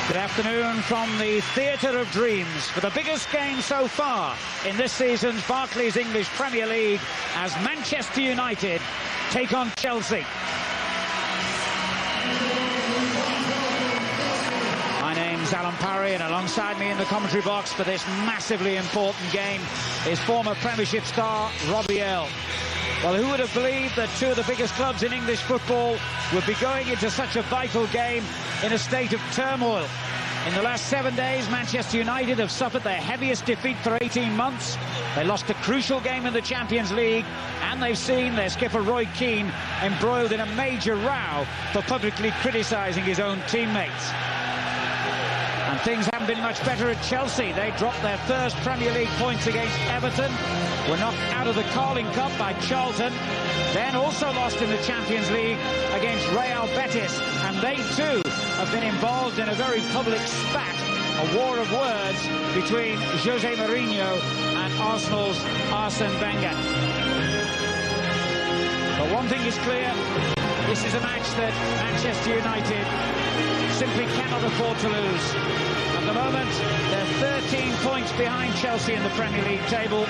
Good afternoon from the Theatre of Dreams for the biggest game so far in this season's Barclays English Premier League as Manchester United take on Chelsea. My name's Alan Parry, and alongside me in the commentary box for this massively important game is former Premiership star Robbie Earle. Well, who would have believed that two of the biggest clubs in English football would be going into such a vital game in a state of turmoil? In the last 7 days, Manchester United have suffered their heaviest defeat for 18 months. They lost a crucial game in the Champions League, and they've seen their skipper Roy Keane embroiled in a major row for publicly criticising his own teammates. And things haven't been much better at Chelsea. They dropped their first Premier League points against Everton, were knocked out of the Carling Cup by Charlton, then also lost in the Champions League against Real Betis, and they too have been involved in a very public spat, a war of words between Jose Mourinho and Arsenal's Arsene Wenger. But one thing is clear, this is a match that Manchester United simply cannot afford to lose. At the moment, they're 13 points behind Chelsea in the Premier League table,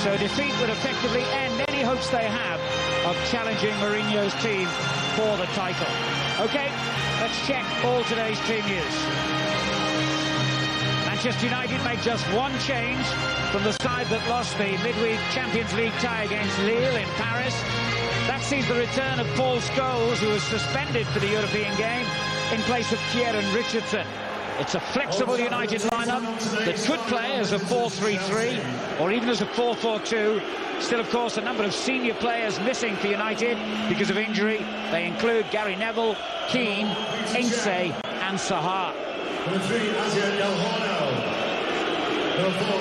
so defeat would effectively end any hopes they have of challenging Mourinho's team for the title. OK, let's check all today's team news. Manchester United make just one change from the side that lost the midweek Champions League tie against Lille in Paris. That sees the return of Paul Scholes, who was suspended for the European game, in place of Kieran Richardson. It's a flexible United lineup that could play as a 4-3-3 or even as a 4-4-2. Still, of course, a number of senior players missing for United because of injury. They include Gary Neville, Keane, Ince and Sahar.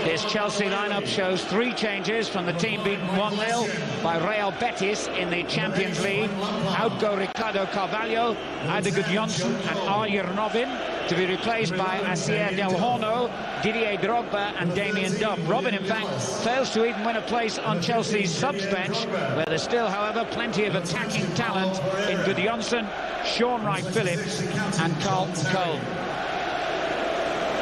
This Chelsea lineup shows three changes from the team beaten 1-0 by Real Betis in the Champions League. Out go Ricardo Carvalho, Ada Gudjohnsen and Arjen Robben, to be replaced by Asier Del Horno, Didier Drogba and Damien Duff. Robben, in fact, fails to even win a place on Chelsea's subs bench, where there's still, however, plenty of attacking talent in Gudjohnsen, Sean Wright-Phillips and Carlton Cole.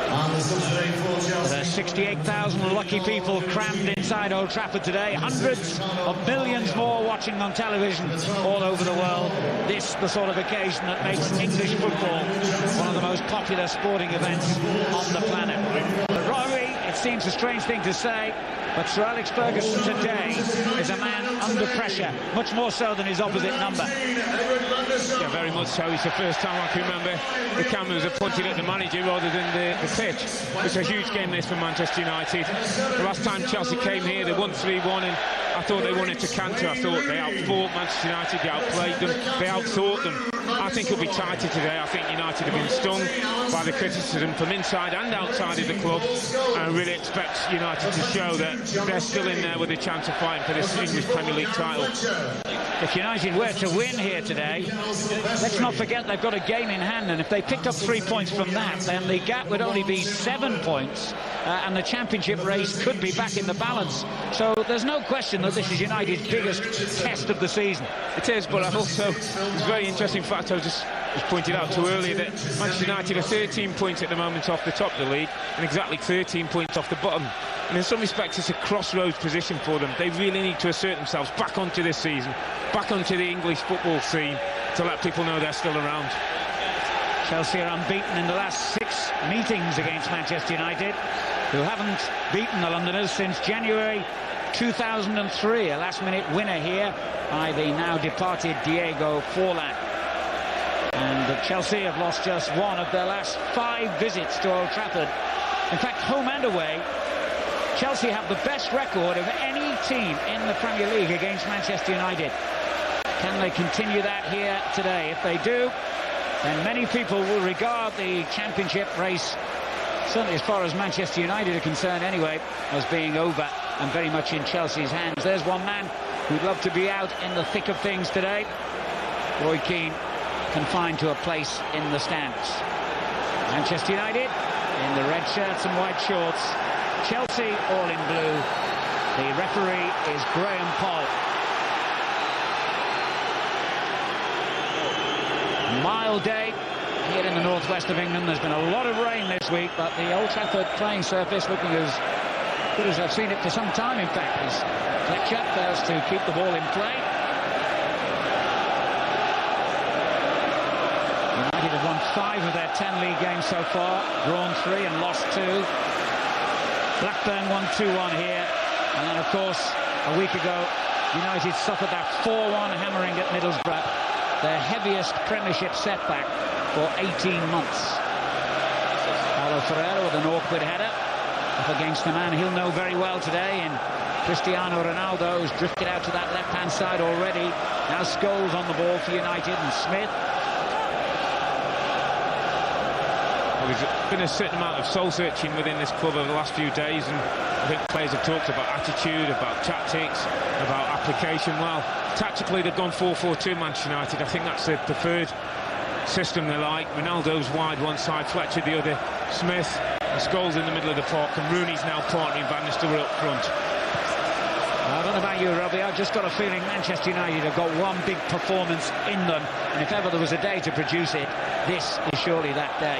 There are 68,000 lucky people crammed inside Old Trafford today. Hundreds of millions more watching on television all over the world. This the sort of occasion that makes English football one of the most popular sporting events on the planet. But Rory, it seems a strange thing to say, but Sir Alex Ferguson today is a man under pressure, much more so than his opposite number. Yeah, very much so. It's the first time I can remember the cameras are pointed at the manager rather than the pitch. It's a huge game this for Manchester United. The last time Chelsea came here, they won 3-1, and I thought they wanted to counter. I thought they outfought Manchester United, they outplayed them, they outthought them. I think it'll be tighter today. I think United have been stung by the criticism from inside and outside of the club, and I really expect United to show that they're still in there with a chance of fighting for this English Premier League title. If United were to win here today, let's not forget they've got a game in hand, and if they picked up 3 points from that, then the gap would only be 7 points, and the championship race could be back in the balance. So there's no question that this is United's biggest test of the season. It is, but also it's a very interesting fact I just pointed out too earlier, that Manchester United are 13 points at the moment off the top of the league and exactly 13 points off the bottom. And in some respects it's a crossroads position for them. They really need to assert themselves back onto this season, back onto the English football scene, to let people know they're still around. Chelsea are unbeaten in the last 6 meetings against Manchester United, who haven't beaten the Londoners since January 2003, a last-minute winner here by the now departed Diego Forlan. And Chelsea have lost just one of their last 5 visits to Old Trafford. In fact, home and away, Chelsea have the best record of any team in the Premier League against Manchester United. Can they continue that here today? If they do, then many people will regard the championship race, certainly as far as Manchester United are concerned anyway, as being over and very much in Chelsea's hands. There's one man who'd love to be out in the thick of things today. Roy Keane confined to a place in the stands. Manchester United in the red shirts and white shorts. Chelsea all in blue. The referee is Graham Poll. Mild day here in the northwest of England. There's been a lot of rain this week, but the Old Trafford playing surface looking as good as I've seen it for some time, in fact, as Fletcher fails to keep the ball in play. United have won 5 of their 10 league games so far, drawn 3 and lost 2. Blackburn won 2-1 here, and then of course a week ago United suffered that 4-1 hammering at Middlesbrough, their heaviest Premiership setback for 18 months. Paulo Ferreira with an awkward header up against a man he'll know very well today in Cristiano Ronaldo, who's drifted out to that left-hand side already. Now Scholes on the ball for United, and Smith. Well, there's been a certain amount of soul-searching within this club over the last few days, and I think players have talked about attitude, about tactics, about application. Well, tactically they've gone 4-4-2 Manchester United. I think that's the preferred system they like. Ronaldo's wide one side, Fletcher the other, Smith, Scholes in the middle of the park, and Rooney's now partnering Van Nistelrooy up front. I don't know about you, Robbie, I've just got a feeling Manchester United have got one big performance in them, and if ever there was a day to produce it, this is surely that day.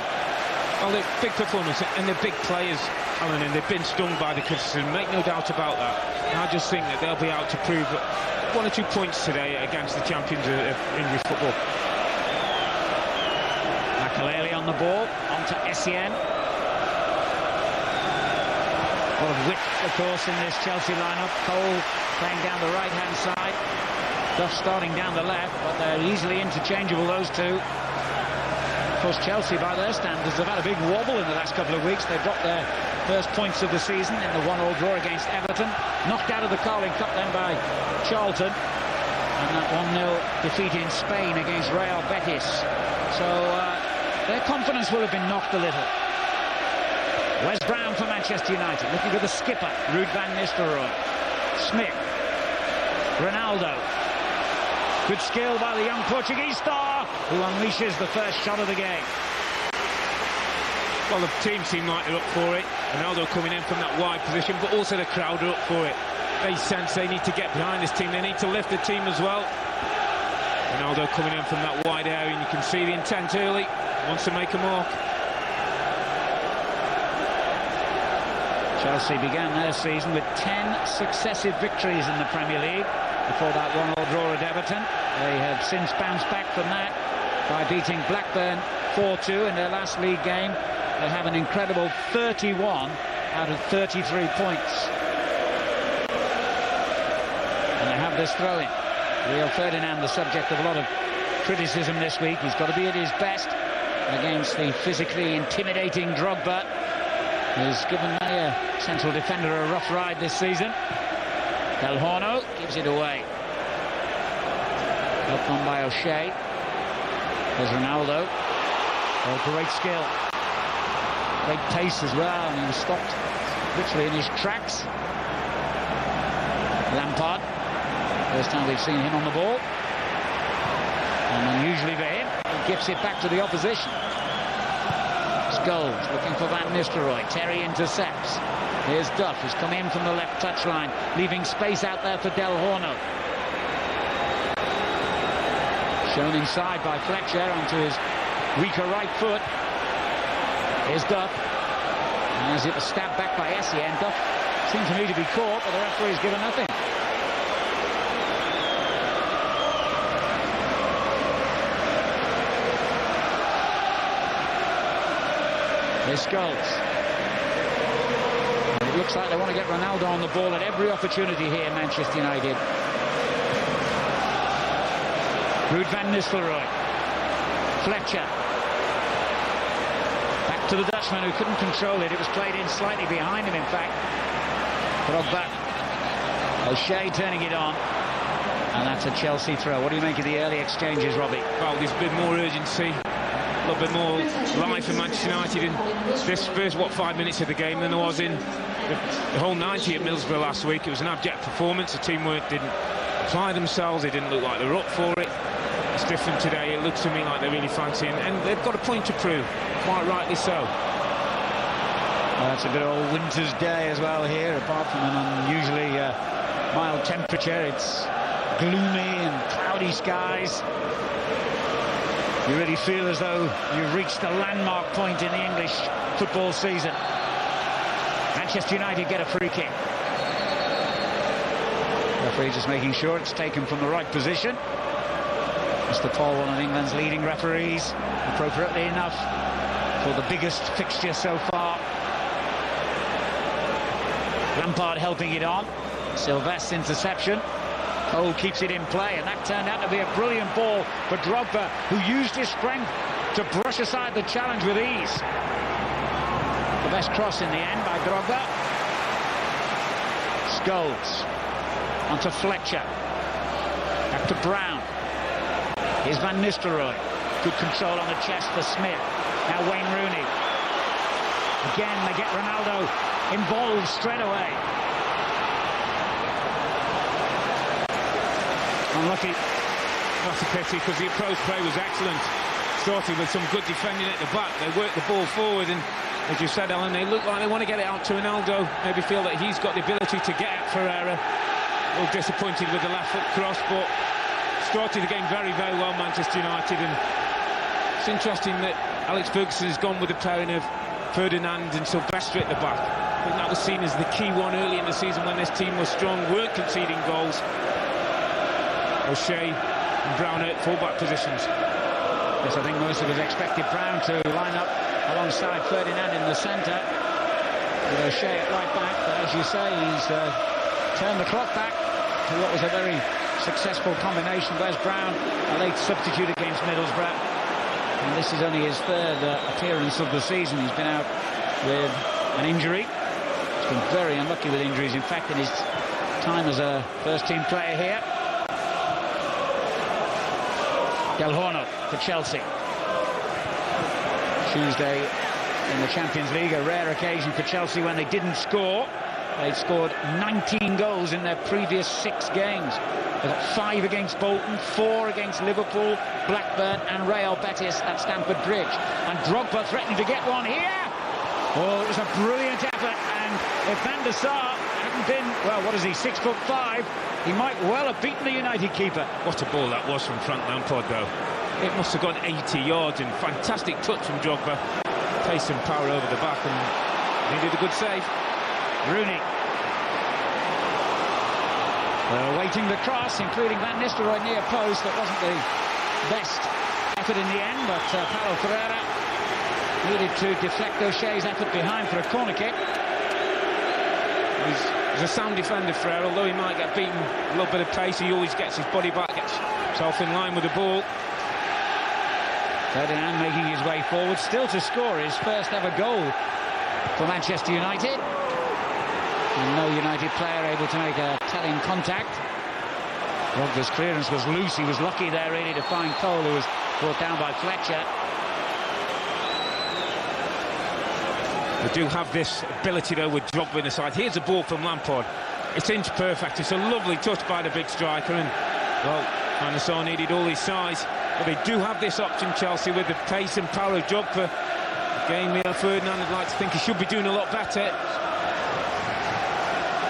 Well, they're big performance, and they're big players, Alan, and they've been stung by the criticism, make no doubt about that. And I just think that they'll be out to prove 1 or 2 points today against the champions of English football. Makelele on the ball, onto Essien. A lot of width, of course, in this Chelsea lineup. Cole playing down the right-hand side. Duff starting down the left, but they're easily interchangeable, those two. Of course, Chelsea, by their standards, have had a big wobble in the last couple of weeks. They dropped their first points of the season in the 1-1 draw against Everton. Knocked out of the Carling Cup then by Charlton. And that 1-0 defeat in Spain against Real Betis. So their confidence will have been knocked a little. Wes Brown for Manchester United, looking for the skipper, Ruud van Nistelrooy. Smith. Ronaldo. Good skill by the young Portuguese star, who unleashes the first shot of the game. Well, the team seem like they're up for it. Ronaldo coming in from that wide position, but also the crowd are up for it. They sense they need to get behind this team. They need to lift the team as well. Ronaldo coming in from that wide area, and you can see the intent early. Wants to make a mark. Chelsea began their season with 10 successive victories in the Premier League before that 1-1 draw at Everton. They have since bounced back from that by beating Blackburn 4-2 in their last league game. They have an incredible 31 out of 33 points. And they have this throw-in. Rio Ferdinand, the subject of a lot of criticism this week. He's got to be at his best against the physically intimidating Drogba, who's given a central defender a rough ride this season. Del Horno gives it away. Helped on by O'Shea. There's Ronaldo. Oh, great skill. Great pace as well, and he was stopped literally in his tracks. Lampard. First time we've seen him on the ball. And unusually for him, he gifts it back to the opposition. Scholes looking for Van Nistelrooy. Terry intercepts. Here's Duff, who's come in from the left touchline, leaving space out there for Del Horno. Shown inside by Fletcher onto his weaker right foot. Here's Duff. And as it was stabbed back by Essien, Duff seemed to me to be caught, but the referee's given nothing. Here's Scholes. It looks like they want to get Ronaldo on the ball at every opportunity here, Manchester United. Ruud van Nistelrooy. Fletcher. Back to the Dutchman, who couldn't control it. It was played in slightly behind him, in fact. Drogba. O'Shea turning it on. And that's a Chelsea throw. What do you make of the early exchanges, Robbie? Well, there's a bit more urgency, a little bit more life in Manchester United in this first, 5 minutes of the game than there was in the whole 90 at Middlesbrough last week. It was an abject performance. The teamwork didn't apply themselves. They didn't look like they were up for it. It's different today. It looks to me like they're really fancying, and they've got a point to prove, quite rightly so. Well, it's a good old winter's day as well here. Apart from an unusually mild temperature, it's gloomy and cloudy skies. You really feel as though you've reached a landmark point in the English football season. Manchester United get a free kick. Referee just making sure it's taken from the right position. Mr. Paul, one of England's leading referees, appropriately enough, for the biggest fixture so far. Lampard helping it on. Sylveste's interception. Cole keeps it in play, and that turned out to be a brilliant ball for Drogba, who used his strength to brush aside the challenge with ease. The best cross in the end by Drogba. Scholes onto Fletcher. Back to Brown. Here's Van Nistelrooy. Good control on the chest for Smith. Now Wayne Rooney. Again, they get Ronaldo involved straight away. Unlucky. That's a pity, because the approach play was excellent. Started with some good defending at the back. They worked the ball forward, and as you said, Alan, they look like they want to get it out to Ronaldo. Maybe feel that he's got the ability to get at Ferreira. A little disappointed with the left foot cross, but started the game very, very well, Manchester United. And it's interesting that Alex Ferguson has gone with the pairing of Ferdinand and Silvestre at the back. I think that was seen as the key one early in the season when this team was strong, weren't conceding goals. O'Shea and Brown at full-back positions. Yes, I think most of us expected Brown to line up alongside Ferdinand in the centre, with O'Shea at right back, but as you say, he's turned the clock back to what was a very successful combination. Where's Brown, a late substitute against Middlesbrough, and this is only his third appearance of the season. He's been out with an injury. He's been very unlucky with injuries, in fact, in his time as a first-team player here. Del Horno for Chelsea. Tuesday in the Champions League, a rare occasion for Chelsea when they didn't score. They'd scored 19 goals in their previous 6 games. They got 5 against Bolton, 4 against Liverpool, Blackburn and Real Betis at Stamford Bridge. And Drogba threatening to get one here. Oh, it was a brilliant effort, and if Van der Sar hadn't been, well, what is he, 6'5", he might well have beaten the United keeper. What a ball that was from Frank Lampard, though. It must have gone 80 yards, and fantastic touch from Drogba. Pace and power over the back, and he did a good save. Rooney. Awaiting the cross, including Van Nistelrooy near post. That wasn't the best effort in the end, but Paulo Ferreira needed to deflect O'Shea's effort behind for a corner kick. He's a sound defender, Ferreira, although he might get beaten. A little bit of pace, he always gets his body back, gets himself in line with the ball. Ferdinand making his way forward, still to score his first ever goal for Manchester United. And no United player able to make a telling contact. Drogba's clearance was loose. He was lucky there really to find Cole, who was brought down by Fletcher. They do have this ability though with Drogba in the side. Here's a ball from Lampard. It's inch perfect. It's a lovely touch by the big striker, and well, Van der Sar needed all his size. But they do have this option, Chelsea, with the pace and power of Drogba. Again, Rio Ferdinand, I'd like to think he should be doing a lot better.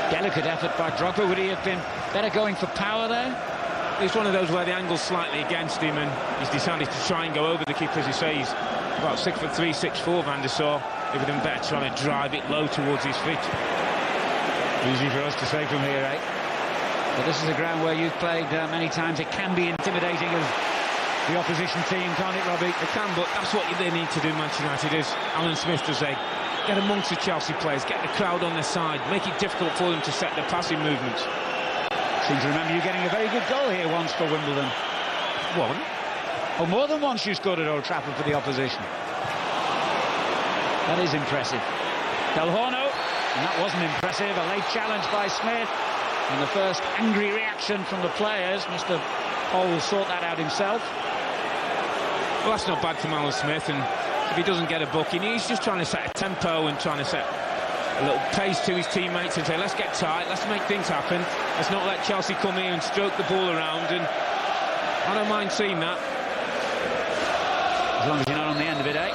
Delicate effort by Drogba. Would he have been better going for power there? It's one of those where the angle's slightly against him, and he's decided to try and go over the keeper. As you say, he's about 6'3", 6'4", Van der Sar. It would have been better trying to drive it low towards his feet. Easy for us to say from here, eh? But this is a ground where you've played many times. It can be intimidating as the opposition team, can't it, Robbie? It can, but that's what they need to do, Manchester United, is Alan Smith does say, get amongst the Chelsea players, get the crowd on their side, make it difficult for them to set their passing movements. Seem to remember you getting a very good goal here once for Wimbledon. One? Oh, more than once you scored at Old Trafford for the opposition. That is impressive. Del Horno, and that wasn't impressive. A late challenge by Smith, and the first angry reaction from the players. Mr. Cole sought that out himself. Well, that's not bad from Alan Smith, and if he doesn't get a booking, he's just trying to set a tempo and trying to set a little pace to his teammates and say, let's get tight, let's make things happen, let's not let Chelsea come here and stroke the ball around, and I don't mind seeing that. As long as you're not on the end of it, eh?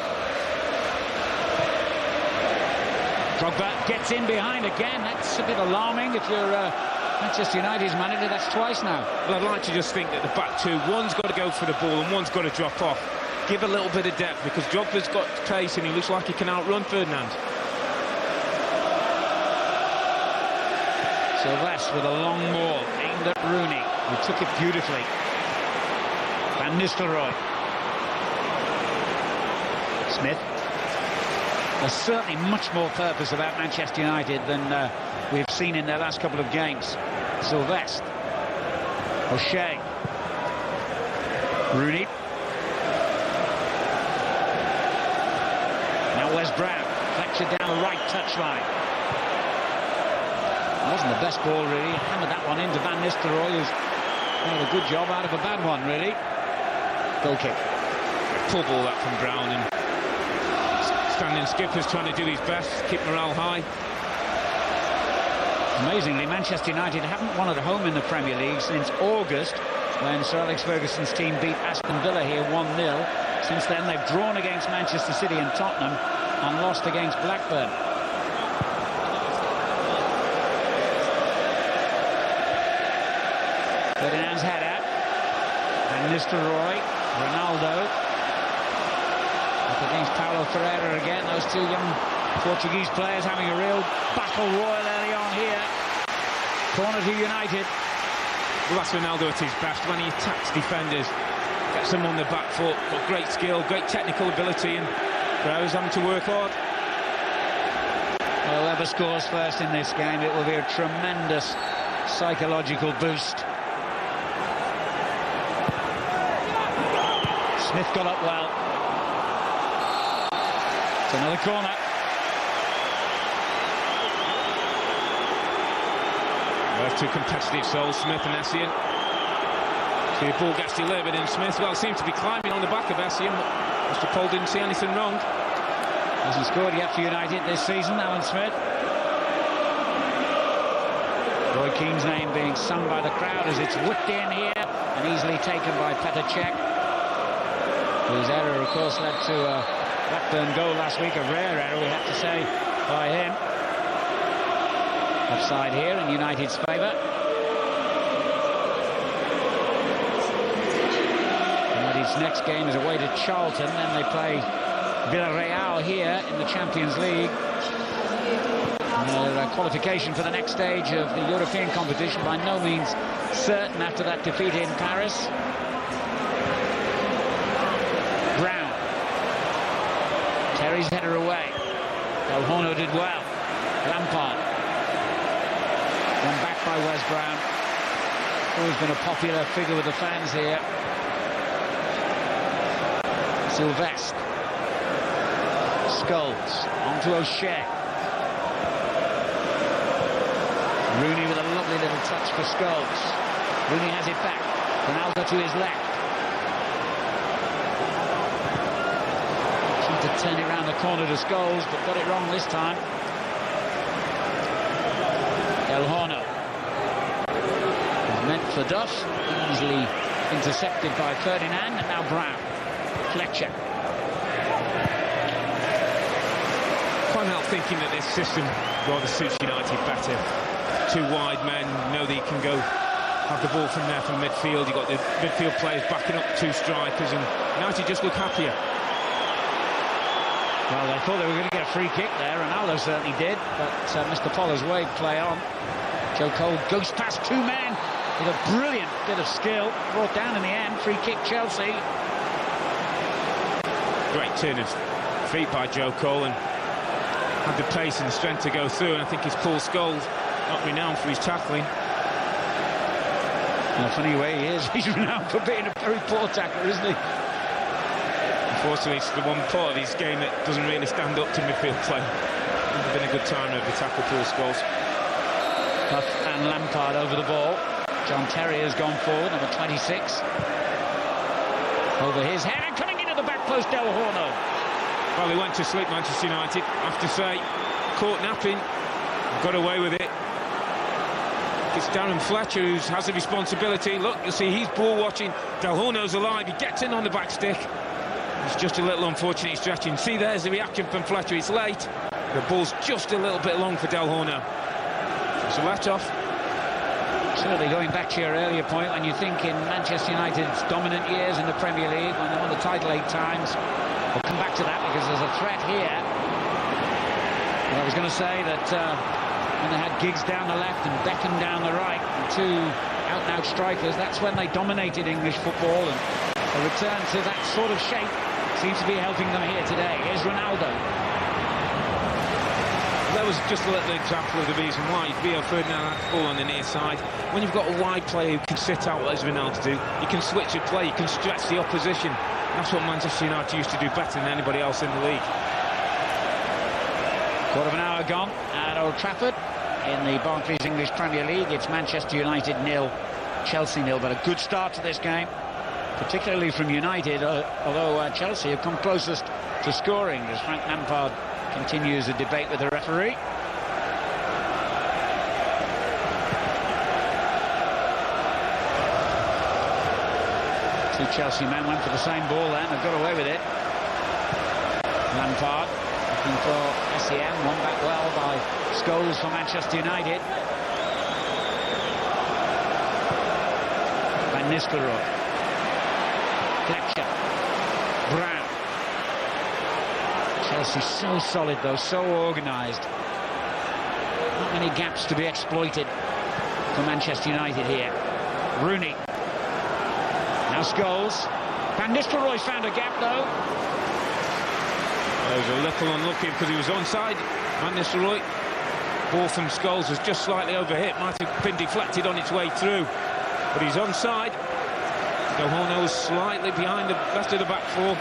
Drogba gets in behind again. That's a bit alarming if you're Manchester United's manager. That's twice now. Well, I'd like to just think that the back two, one's got to go for the ball and one's got to drop off. give a little bit of depth, because Drogba's got pace and he looks like he can outrun Ferdinand. Sylvestre with a long ball aimed at Rooney, who took it beautifully. Van Nistelrooy. Smith. There's certainly much more purpose about Manchester United than we've seen in their last couple of games. Sylvestre. O'Shea. Rooney. Now Wes Brown. Fletcher down the right touchline. Wasn't the best ball, really. Hammered that one into Van Nistelrooy, who's made a good job out of a bad one, really. Goal kick. Pull ball that from Brown, and standing skipper's trying to do his best, keep morale high. Amazingly, Manchester United haven't won at home in the Premier League since August, when Sir Alex Ferguson's team beat Aston Villa here 1-0. Since then, they've drawn against Manchester City and Tottenham and lost against Blackburn. Ferdinand's header. Van Nistelrooy. Ronaldo. Up against Paulo Ferreira again. Those two young Portuguese players having a real battle royal early on here. Corner to United. Well, that's Ronaldo at his best, when he attacks defenders, gets them on the back foot, got great skill, great technical ability, and Ferreira's having to work hard. Well, whoever scores first in this game, it will be a tremendous psychological boost. Smith got up well. It's another corner. Both two competitive souls, Smith and Essien. So the ball gets delivered, and Smith, well, seems to be climbing on the back of Essien. Mr. Paul didn't see anything wrong. Hasn't scored yet for United this season, Alan Smith. Roy Keane's name being sung by the crowd as it's whipped in here and easily taken by Petr Cech, whose error, of course, led to a Blackburn goal last week. A rare error, we have to say, by him. Offside here in United's favour. United's next game is away to Charlton, then they play Villarreal here in the Champions League. Their qualification for the next stage of the European competition by no means certain after that defeat in Paris. Brown. Terry's header away. Del Horno did well. Lampard. One back by Wes Brown. Always been a popular figure with the fans here. Sylvestre. Scholes. On to O'Shea. Rooney with a lovely little touch for Scholes. Rooney has it back. Ronaldo to his left. Tried to turn it around the corner to Scholes, but got it wrong this time. Del Horno is meant for Duff, easily intercepted by Ferdinand, and now Brown. Fletcher. Can't help thinking that this system rather suits United better. Two wide men, know that you can go have the ball from there from midfield. You've got the midfield players backing up two strikers, and United just look happier. Well, they thought they were going to get a free kick there. Ronaldo certainly did, but Mr. Pollard's waved play on. Joe Cole goes past two men with a brilliant bit of skill. Brought down in the end. Free kick Chelsea. Great turn of feet by Joe Cole, and had the pace and the strength to go through, and I think it's Paul Scholes, not renowned for his tackling. In a funny way he is. He's renowned for being a very poor tackler, isn't he? Unfortunately, it's the one part of his game that doesn't really stand up to midfield play. It's been a good time over the tackle, Paul Scholes. Huff and Lampard over the ball. John Terry has gone forward, number 26. Over his head, and coming into the back post, Del Horno. Well, they went to sleep, Manchester United. I have to say, caught napping, got away with it. It's Darren Fletcher who has the responsibility. Look, you'll see he's ball watching. Del Horno's alive, he gets in on the back stick. It's just a little unfortunate stretching. See, there's the reaction from Fletcher. It's late. The ball's just a little bit long for Del Horno. So let off. Absolutely, going back to your earlier point, when you think in Manchester United's dominant years in the Premier League, when they won the title 8 times, we'll come back to that because there's a threat here. But I was going to say that when they had Giggs down the left and Beckham down the right, and two out-and-out strikers, that's when they dominated English football, and a return to that sort of shape seems to be helping them here today. Here's Ronaldo. That was just a little example of the reason why Rio Ferdinand had the ball on the near side. When you've got a wide player who can sit out as Ronaldo do, you can switch a play, you can stretch the opposition. That's what Manchester United used to do better than anybody else in the league. Quarter of an hour gone at Old Trafford in the Barclays English Premier League. It's Manchester United 0, Chelsea 0, but a good start to this game, particularly from United, although Chelsea have come closest to scoring as Frank Lampard continues a debate with the referee. Two Chelsea men went for the same ball then, they've got away with it. Lampard looking for SEM, won back well by Scholes for Manchester United. Van Nistelrooy. Fletcher. Brown. Chelsea so solid though, so organised. Not many gaps to be exploited for Manchester United here. Rooney. Now Scholes. Van Nistelrooy's found a gap though. He was a little unlucky because he was onside. Van Nistelrooy. Ball from Scholes was just slightly overhit. Might have been deflected on its way through. But he's onside. Horner was slightly behind the rest of the back four.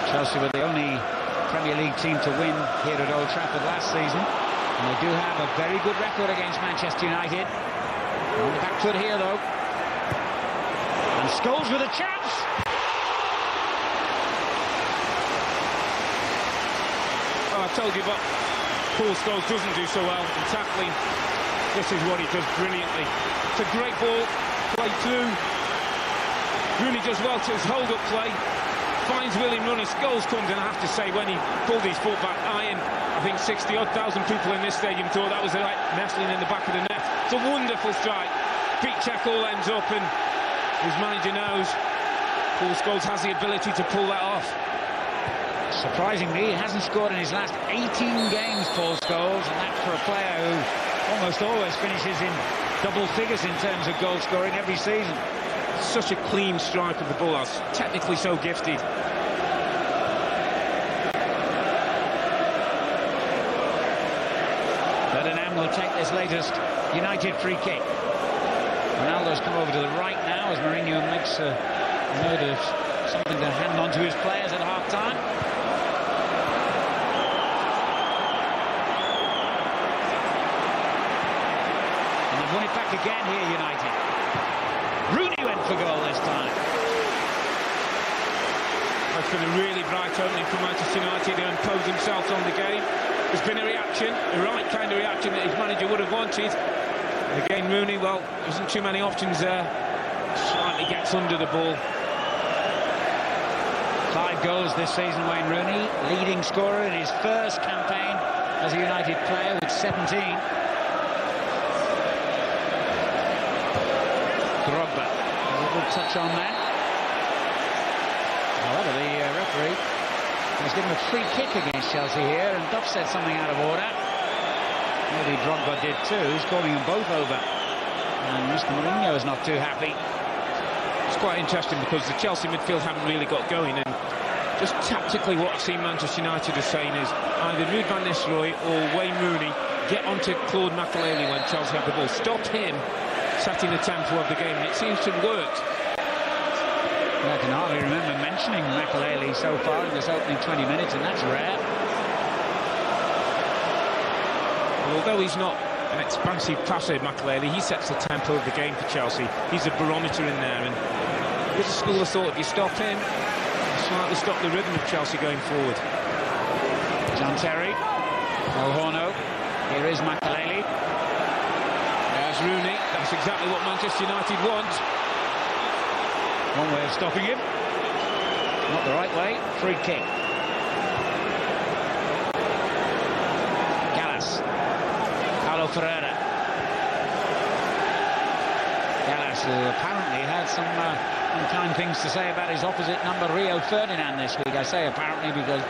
Chelsea were the only Premier League team to win here at Old Trafford last season. And they do have a very good record against Manchester United. On the back foot here though. And Scholes with a chance. Oh, I told you, but Paul Scholes doesn't do so well in tackling. This is what he does brilliantly. It's a great ball, play through. Rooney does well to his hold-up play. Finds William running. Scholes comes, and I have to say, when he pulled his foot back, I think 60,000 people in this stadium thought that was like nestling in the back of the net. It's a wonderful strike. Beat check all ends up, and his manager knows Paul Scholes has the ability to pull that off. Surprisingly, he hasn't scored in his last 18 games, Paul Scholes, and that's for a player who almost always finishes in double figures in terms of goal scoring every season. Such a clean strike of the ball, technically so gifted. Ferdinand will take this latest United free kick. Ronaldo's come over to the right now as Mourinho makes a note of something to hand on to his players at half-time. Won it back again here, United. Rooney went for goal this time. It's been a really bright opening for Manchester United to impose themselves on the game. There's been a reaction, the right kind of reaction that his manager would have wanted. And again, Rooney, well, there isn't too many options there. Slightly gets under the ball. 5 goals this season, Wayne Rooney, leading scorer in his first campaign as a United player with 17. Drogba, a little touch on that. However, the referee has given a free kick against Chelsea here, and Duff said something out of order. Maybe Drogba did too. He's calling them both over. And Mr. Mourinho is not too happy. It's quite interesting because the Chelsea midfield haven't really got going, and just tactically what I've seen Manchester United are saying is either Ruud van Nistelrooy or Wayne Rooney get onto Claude Makelele when Chelsea have the ball. Stop him setting the tempo of the game, and it seems to have worked. I can hardly remember mentioning Makelele so far in this opening 20 minutes, and that's rare. Well, although he's not an expansive passer, Makelele, he sets the tempo of the game for Chelsea. He's a barometer in there, and with a school of thought, if you stop him, you slightly stop the rhythm of Chelsea going forward. John Terry, Horno, here is Makelele. There's Rooney. That's exactly what Manchester United want. One way of stopping him. Not the right way. Free kick. Gallas. Ferreira. Gallas, who apparently had some unkind things to say about his opposite number, Rio Ferdinand, this week. I say apparently because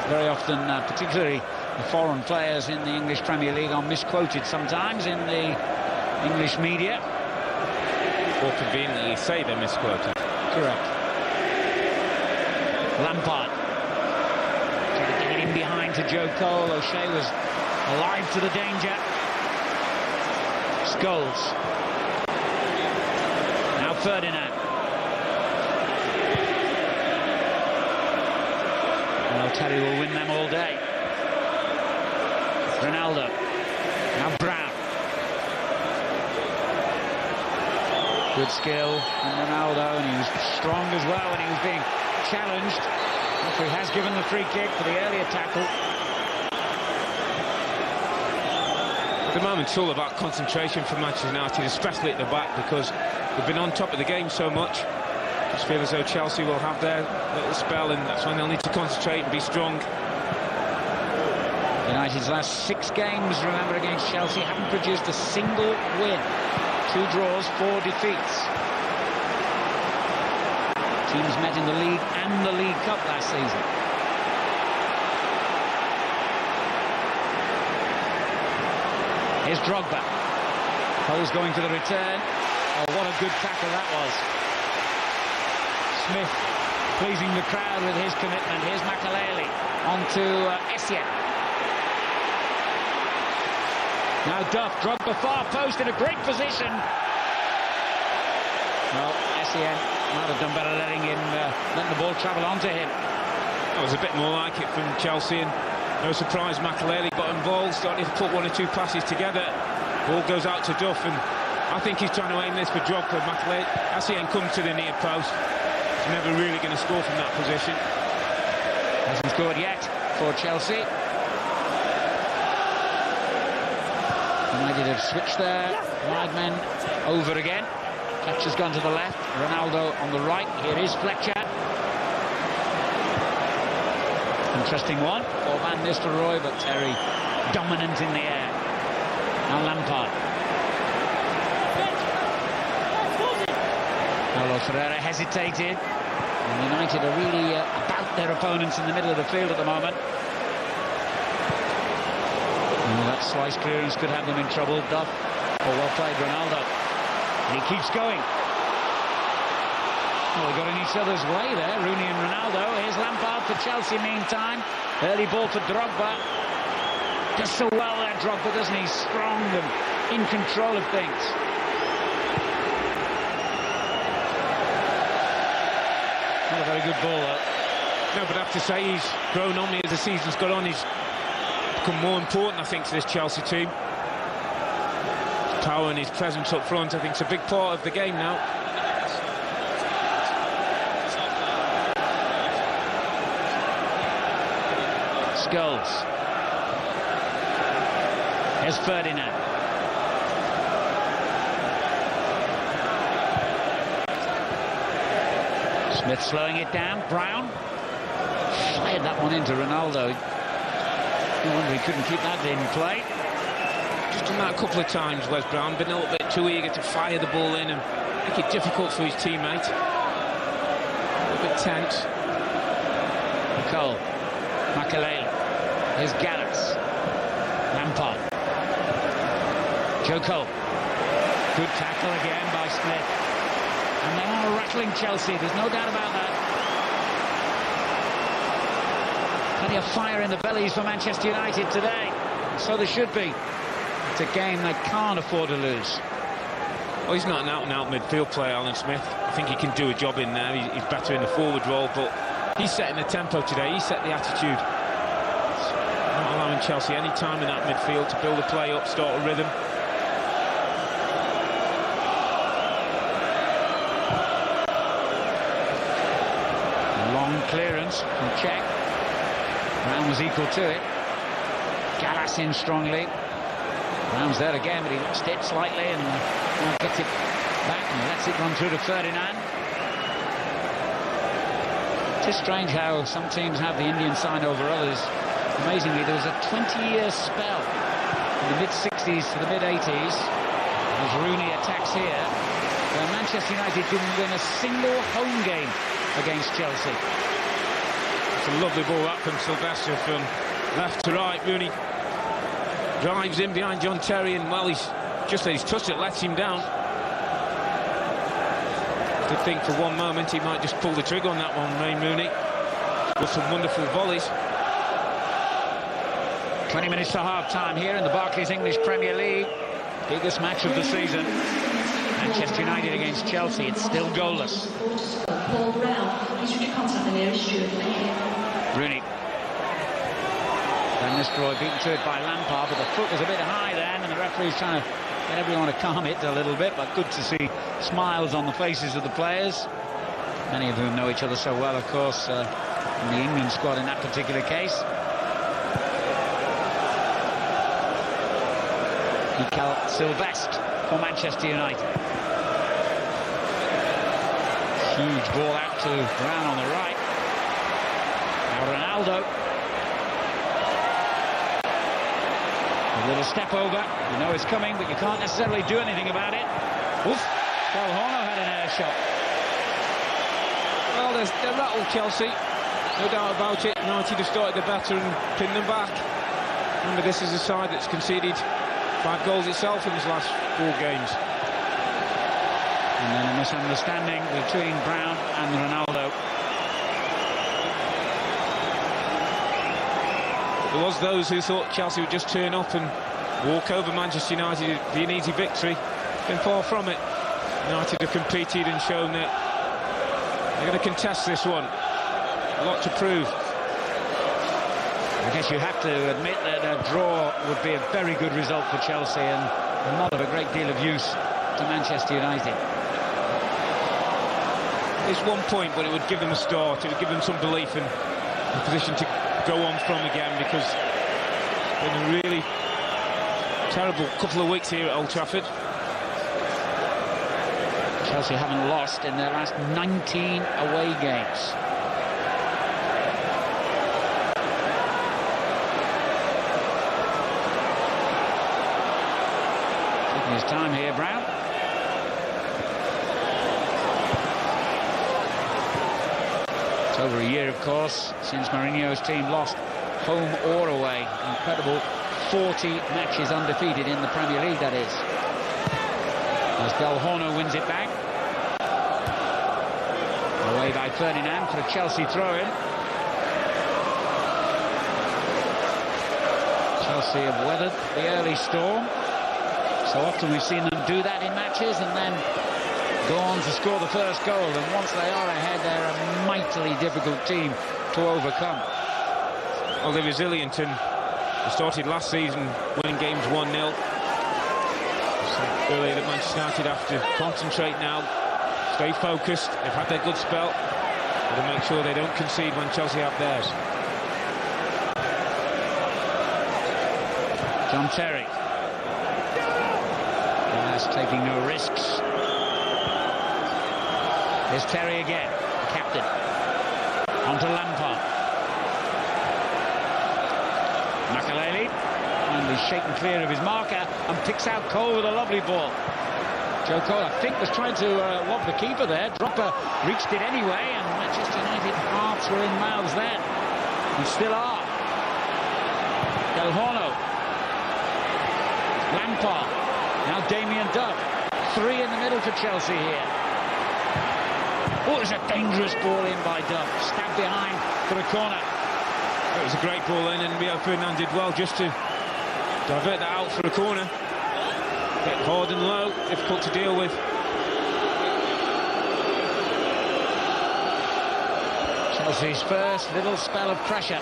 very often, particularly the foreign players in the English Premier League, are misquoted sometimes in the English media. Or conveniently say they're misquoted. Correct. Lampard trying to get it in behind to Joe Cole. O'Shea was alive to the danger. Scholes. Now Ferdinand. Well, Terry will win them all day. Ronaldo. Now Brown. Good skill from Ronaldo, and he was strong as well when he was being challenged. Referee has given the free kick for the earlier tackle. At the moment, it's all about concentration for Manchester United, especially at the back, because they've been on top of the game so much. I just feel as though Chelsea will have their little spell, and that's when they'll need to concentrate and be strong. United's last 6 games, remember, against Chelsea, haven't produced a single win. 2 draws, 4 defeats. Teams met in the League and the League Cup last season. Here's Drogba. Cole's going to the return. Oh, what a good tackle that was. Smith pleasing the crowd with his commitment. Here's Makelele onto Essien. Now Duff, Drogba far post in a great position. Well, Essien might have done better letting the ball travel onto him. That was a bit more like it from Chelsea, and no surprise Makelele got involved, started to put 1 or 2 passes together. Ball goes out to Duff, and I think he's trying to aim this for Drogba. Makelele, Essien comes to the near post. He's never really going to score from that position. Hasn't scored yet for Chelsea. United have switched their wide men over again. Fletcher's gone to the left, Ronaldo on the right. Here is Fletcher. Interesting one for Van Nistelrooy, but Terry dominant in the air. Now Lampard. Paulo Ferreira hesitated. And United are really about their opponents in the middle of the field at the moment. That slice clearance could have them in trouble. Duff. Oh, well played, Ronaldo. And he keeps going. Well, they got in each other's way there, Rooney and Ronaldo. Here's Lampard for Chelsea meantime. Early ball for Drogba. Does so well there, Drogba, doesn't he? Strong and in control of things. Not a very good ball, though. No, but I have to say he's grown on me as the season's gone on. He's become more important, I think, to this Chelsea team. His power and his presence up front, I think, is a big part of the game now. Scholes. Here's Ferdinand. Smith slowing it down. Brown fired that one into Ronaldo. No wonder he couldn't keep that in play. Just done that a couple of times, Wes Brown. Been a little bit too eager to fire the ball in and make it difficult for his teammate. A little bit tense. Cole. Makelele. Here's Gallas. Lampard. Joe Cole. Good tackle again by Smith. And they are rattling Chelsea, there's no doubt about that. Plenty of fire in the bellies for Manchester United today. So there should be. It's a game they can't afford to lose. Well, he's not an out-and-out midfield player, Alan Smith. I think he can do a job in there. He's better in the forward role, but he's setting the tempo today. He set the attitude. Not allowing Chelsea any time in that midfield to build a play up, start a rhythm. Long clearance from Cech. Brown was equal to it. Gallas in strongly. Brown's there again, but he lost it slightly and gets it back and lets it run through to Ferdinand. It is strange how some teams have the Indian sign over others. Amazingly, there was a 20-year spell in the mid-60s 60s to the mid-80s, as Rooney attacks here, where Manchester United didn't win a single home game against Chelsea. It's a lovely ball that from Sylvester from left to right. Rooney drives in behind John Terry, and well, he's just as he's touched it, lets him down. I did think for one moment he might just pull the trigger on that one, Wayne Rooney. Got some wonderful volleys. 20 minutes to half-time here in the Barclays English Premier League. Biggest match of the season. Manchester United against Chelsea. It's still goalless. Rooney. Van Nistelrooy beaten to it by Lampard, but the foot was a bit high then, and the referee's trying to get everyone to calm it a little bit, but good to see smiles on the faces of the players. Many of whom know each other so well, of course, in the England squad in that particular case. Mikael Sylvestre for Manchester United. Huge ball out to Brown on the right. Now Ronaldo. A little step over. You know it's coming, but you can't necessarily do anything about it. Oof. Del Horno had an air shot. Well, they're rattled, Chelsea. No doubt about it. United have started the better and pinned them back. Remember, this is a side that's conceded 5 goals itself in his last 4 games. And then a misunderstanding between Brown and Ronaldo. There was those who thought Chelsea would just turn up and walk over Manchester United. It'd be an easy victory. Been far from it. United have competed and shown that they're going to contest this one. A lot to prove. I guess you have to admit that a draw would be a very good result for Chelsea and not of a great deal of use to Manchester United. It's 1 point, but it would give them a start. It would give them some belief in a position to go on from again, because it's been a really terrible couple of weeks here at Old Trafford. Chelsea haven't lost in their last 19 away games. Taking his time here, Brown. It's over a year, of course, since Mourinho's team lost home or away. Incredible 40 matches undefeated in the Premier League, that is. As Del Horno wins it back. Away by Ferdinand for a Chelsea throw-in. Chelsea have weathered the early storm. So often we've seen them do that in matches and then go on to score the first goal. And once they are ahead, they're a mightily difficult team to overcome. Well, they're resilient, and they started last season winning games 1-0. Earlier that Manchester United have to concentrate now, stay focused. They've had their good spell, but to make sure they don't concede when Chelsea have theirs. John Terry. That's taking no risks. Here's Terry again, the captain. On to Lampard. Makelele. And he's shaken clear of his marker and picks out Cole with a lovely ball. Joe Cole, I think, was trying to lob the keeper there. Dropper reached it anyway, and Manchester United hearts were in mouths then. And still are. Del Horno. Lampard. Now Damien Duff. 3 in the middle for Chelsea here. Oh, it's a dangerous ball in by Duff. Stabbed behind for a corner. It was a great ball in, and Rio Ferdinand did well just to divert that out for a corner. Bit hard and low, difficult to deal with. Chelsea's first little spell of pressure.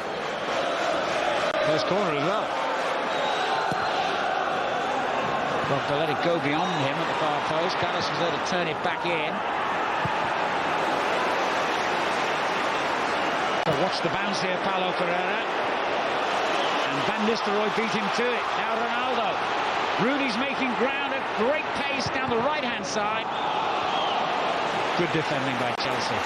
First corner as well. Drogba let it go beyond him at the far post. Gallas was there to turn it back in. But watch the bounce here, Paulo Ferreira. And Van Nistelrooy beat him to it. Now Ronaldo. Rooney's making ground at great pace down the right-hand side. Good defending by Chelsea.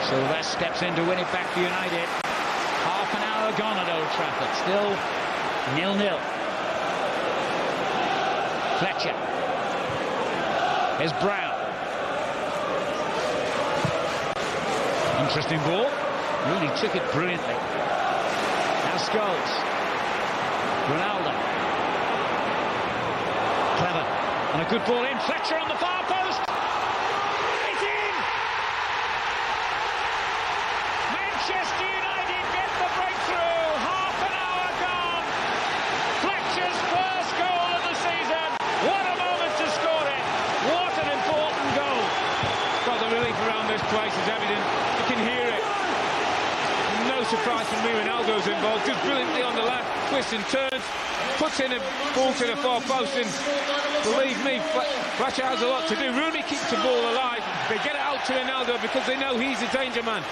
Sylvester steps in to win it back for United. Half an hour gone at Old Trafford. Still 0-0. Fletcher. Here's Brown. Interesting ball. Rooney took it brilliantly. Now Scholes. Ronaldo. Clever. And a good ball in. Fletcher on the far post. It's in! Manchester United get the breakthrough. Half an hour gone. Fletcher's first goal of the season. What a moment to score it. What an important goal. Well, the relief around this place is evident. You can hear it. No surprise from me, Ronaldo's involved. Just brilliantly on the left, twists and turns, puts in a ball to the far post, and believe me, Fletcher has a lot to do. Rooney keeps the ball alive. They get it out to Ronaldo because they know he's a danger man.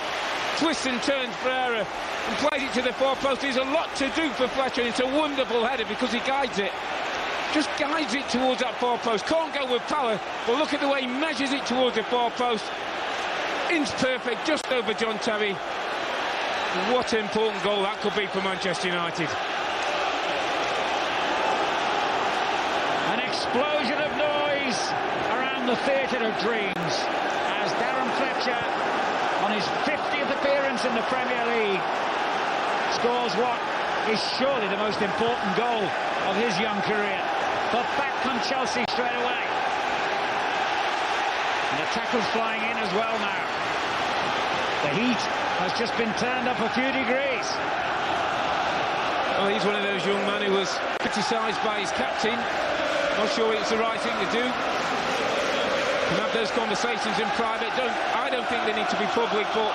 Twists and turns Pereira and plays it to the far post. There's a lot to do for Fletcher, and it's a wonderful header because he guides it. Just guides it towards that far post. Can't go with power, but look at the way he measures it towards the far post. Inch perfect, just over John Terry. What an important goal that could be for Manchester United. An explosion of noise around the theatre of dreams as Darren Fletcher, on his 50th appearance in the Premier League, scores what is surely the most important goal of his young career. But back on Chelsea straight away. And the tackle's flying in as well now. The heat has just been turned up a few degrees. Well, he's one of those young men who was criticised by his captain. Not sure it's the right thing to do. Can have those conversations in private. I don't think they need to be public, but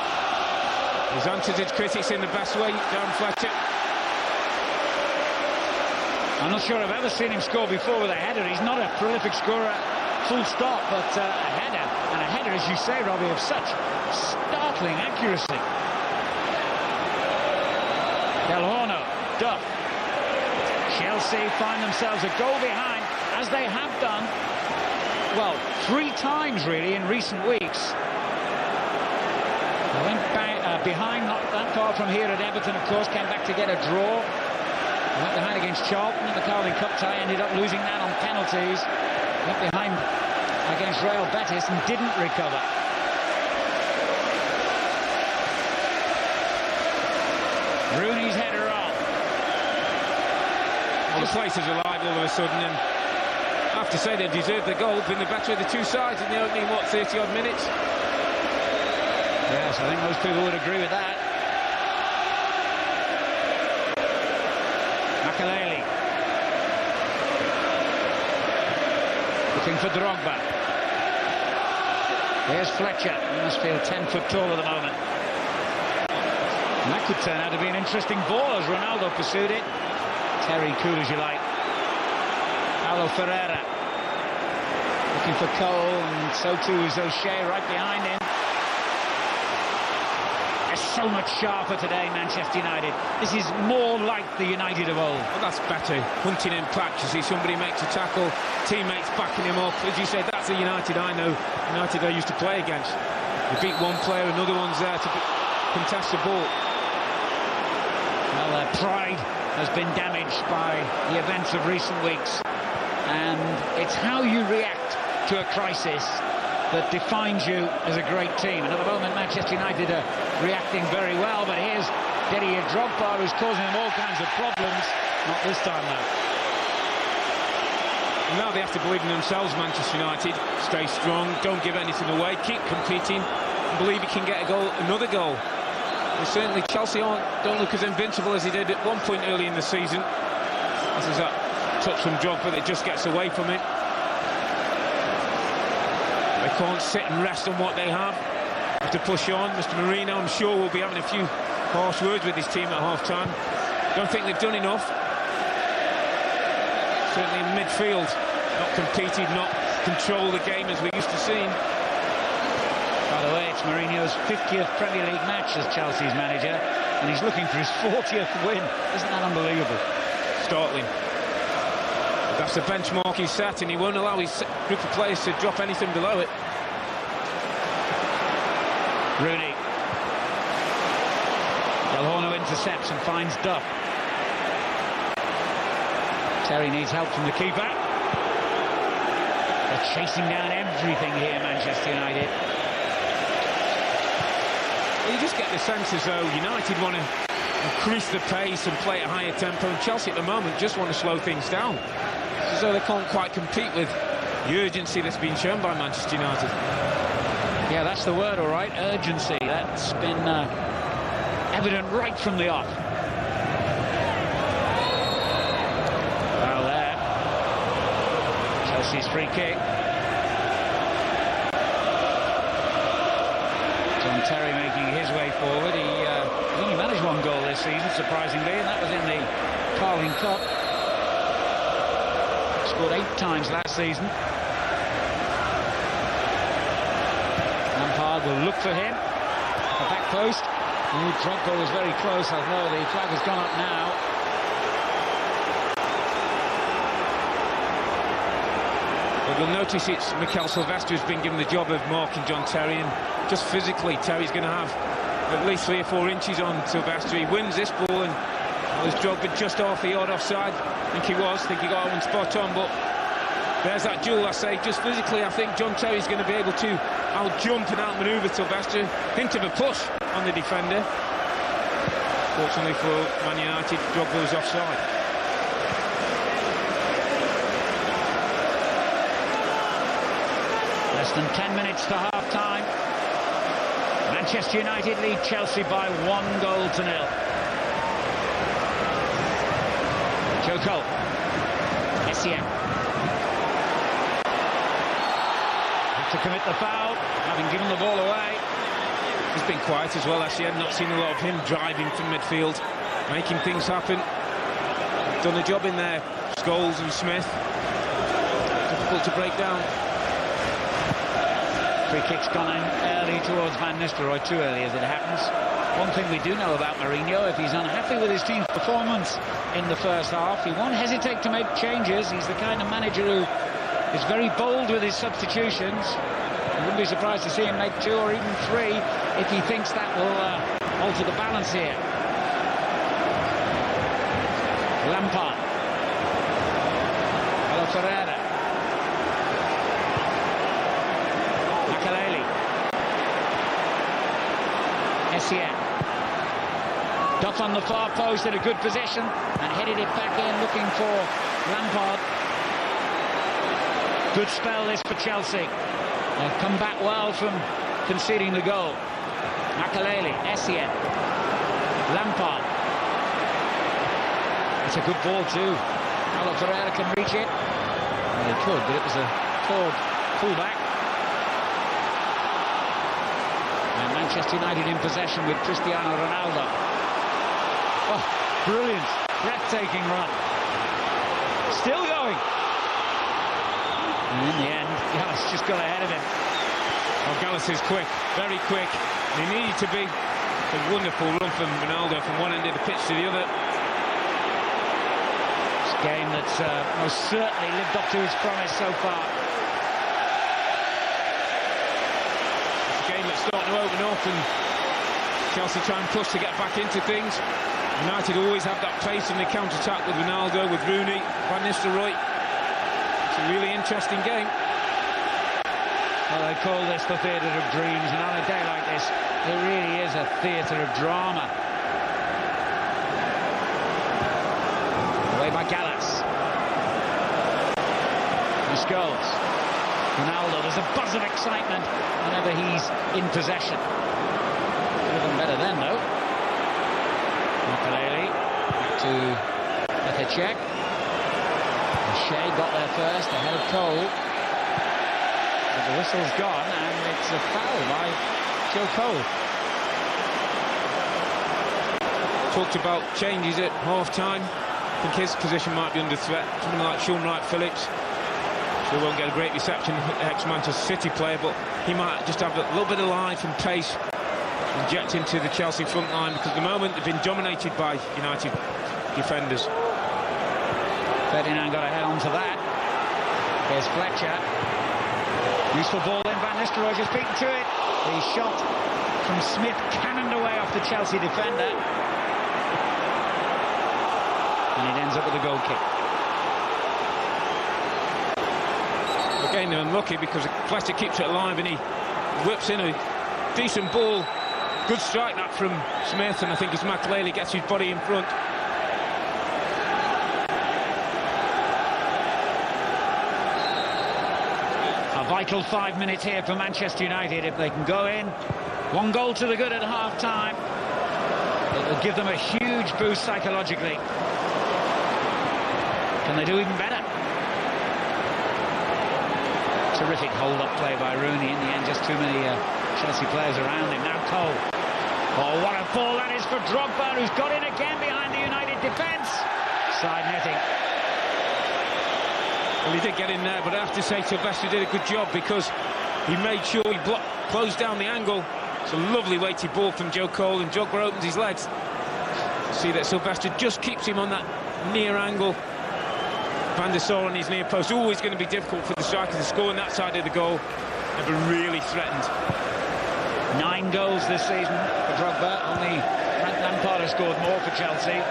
he's answered his critics in the best way, Darren Fletcher. I'm not sure I've ever seen him score before with a header. He's not a prolific scorer, full stop, but a header. And a header, as you say, Robbie, of such startling accuracy. Del Horno, Duff. Chelsea find themselves a goal behind, as they have done, well, 3 times really in recent weeks. They went back, behind not that far from here at Everton, of course, came back to get a draw. They went behind against Charlton in the Carling Cup tie, ended up losing that on penalties. Went behind against Real Betis and didn't recover. Rooney's header on. Well, the place is alive all of a sudden, and I have to say they've deserved the goal, been the better of the two sides in the opening, 30-odd minutes? Yes, I think most people would agree with that. Makelele. Looking for Drogba. There's Fletcher. He must feel 10 foot tall at the moment. And that could turn out to be an interesting ball as Ronaldo pursued it. Terry, cool as you like. Paulo Ferreira. Looking for Cole, and so too is O'Shea right behind him. They're so much sharper today, Manchester United. This is more like the United of old. Well, that's better. Hunting in patch. You see somebody makes a tackle, teammates backing him up. As you said, that's the United I know, United I used to play against. You beat one player, another one's there to contest the ball. Well, their pride has been damaged by the events of recent weeks, and it's how you react to a crisis that defines you as a great team. And at the moment, Manchester United are reacting very well, but here's Didier Drogba, who's causing them all kinds of problems. Not this time, though. Now they have to believe in themselves, Manchester United. Stay strong, don't give anything away, keep competing, and believe you can get a goal, another goal. And certainly Chelsea don't look as invincible as they did at one point early in the season. This is that touch from Drogba that just gets away from it. They can't sit and rest on what they have to push on. Mr. Mourinho, I'm sure, will be having a few harsh words with his team at half-time. Don't think they've done enough. Certainly in midfield, not competed, not controlled the game as we used to see. By the way, it's Mourinho's 50th Premier League match as Chelsea's manager, and he's looking for his 40th win. Isn't that unbelievable? Startling. That's the benchmark he's set, and he won't allow his group of players to drop anything below it. Rooney. intercepts and finds Duff. Terry needs help from the keeper. They're chasing down everything here, Manchester United. You just get the sense as though United want to increase the pace and play at a higher tempo, and Chelsea at the moment just want to slow things down. It's as though they can't quite compete with the urgency that's been shown by Manchester United. Yeah, that's the word, all right, urgency. That's been evident right from the off. Well, there. Chelsea's free kick. John Terry making his way forward. He only managed one goal this season, surprisingly, and that was in the Carling Cup. Scored 8 times last season. Lampard will look for him. The back post. Drogba was very close, although the flag has gone up now. But you'll notice it's Mikel Silvestre who's been given the job of marking John Terry, and just physically Terry's going to have at least 3 or 4 inches on Silvestre. He wins this ball, and was Drogba just half a yard offside? I think he was. I think he got that one spot on, but there's that duel. I say just physically I think John Terry's going to be able to out-jump and out-manoeuvre Silvestre. Hint of a push on the defender. Fortunately for Man United, Drogba was offside. Less than 10 minutes to half-time. Manchester United lead Chelsea by 1-0. Joe Cole. Essien. To commit the foul, having given the ball away. He's been quiet as well, actually. I've not seen a lot of him driving from midfield, making things happen. Done a job in there, Scholes and Smith. Difficult to break down. Free kick's gone in early towards Van Nistelrooy, too early as it happens. One thing we do know about Mourinho, if he's unhappy with his team's performance in the first half, he won't hesitate to make changes. He's the kind of manager who is very bold with his substitutions. I wouldn't be surprised to see him make 2 or even 3 if he thinks that will alter the balance here. Lampard. Paulo Ferreira. Makelele. Essien. Duff on the far post in a good position and headed it back in looking for Lampard. Good spell this for Chelsea. They've come back well from conceding the goal. Makelele, Essien, Lampard. It's a good ball too. Paulo Ferreira can reach it. Well, he could, but it was a forward fullback. And Manchester United in possession with Cristiano Ronaldo. Oh, brilliant, breathtaking run. Still going. And in the end, Gallas just got ahead of him. Oh, Gallas is quick, very quick. He needed to be. A wonderful run from Ronaldo from one end of the pitch to the other. It's a game that's most certainly lived up to its promise so far. It's a game that's starting to open up, and Chelsea try and push to get back into things. United always have that pace in the counter-attack with Ronaldo, with Rooney, Van Nistelrooy. It's a really interesting game. Well, they call this the theatre of dreams, and on a day like this, it really is a theatre of drama. Away by Gallas. And Scholes. Ronaldo, there's a buzz of excitement whenever he's in possession. Could have done better then, though. Makelele to Petr. Shea got there first, ahead of Cole. But the whistle's gone, and it's a foul by Joe Cole. Talked about changes at half-time. I think his position might be under threat. Someone like Sean Wright-Phillips. Sure won't get a great reception, ex-Manchester City player, but he might just have a little bit of life and pace inject into the Chelsea front line, because at the moment they've been dominated by United defenders. Ferdinand got a head onto that. Here's Fletcher. Useful ball in, Van Nistelrooy just beaten to it. The shot from Smith cannoned away off the Chelsea defender. and it ends up with a goal kick. Again, they're unlucky because Fletcher keeps it alive and he whips in a decent ball. Good strike that from Smith, and I think as McLeary gets his body in front. A vital 5 minutes here for Manchester United. If they can go in, 1 goal to the good at half-time, it will give them a huge boost psychologically. Can they do even better? Terrific hold-up play by Rooney. In the end, just too many Chelsea players around him. Now Cole. Oh, what a ball that is for Drogba, who's got in again behind the United defence. Side netting. Well, he did get in there, but I have to say Sylvester did a good job because he made sure he closed down the angle. It's a lovely weighted ball from Joe Cole, and Drogba opens his legs. See that Sylvester just keeps him on that near angle. Van der Sar on his near post, always going to be difficult for the striker to score on that side of the goal. Never really threatened. 9 goals this season for Drogba. Only Frank Lampard has scored more for Chelsea.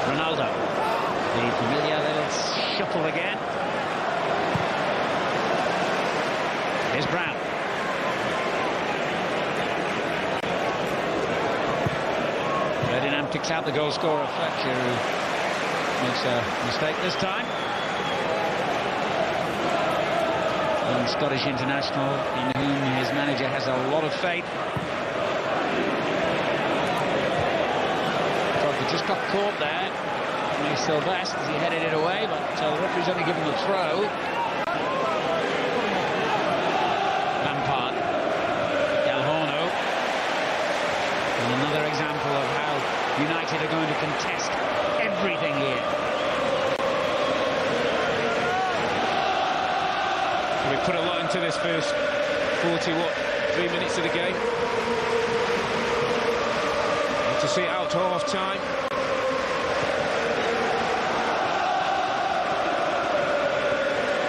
Ronaldo. The familiar little shuffle again. Here's Brown. Ferdinand picks out the goal scorer, Fletcher, who makes a mistake this time. And Scottish international, in whom his manager has a lot of faith. Drogba just got caught there. Only Sylvester as he headed it away, but the referee's only given the throw. Lampard. Del Horno. And another example of how United are going to contest everything here. We put a lot into this first 3 minutes of the game. And to see it out to half-time.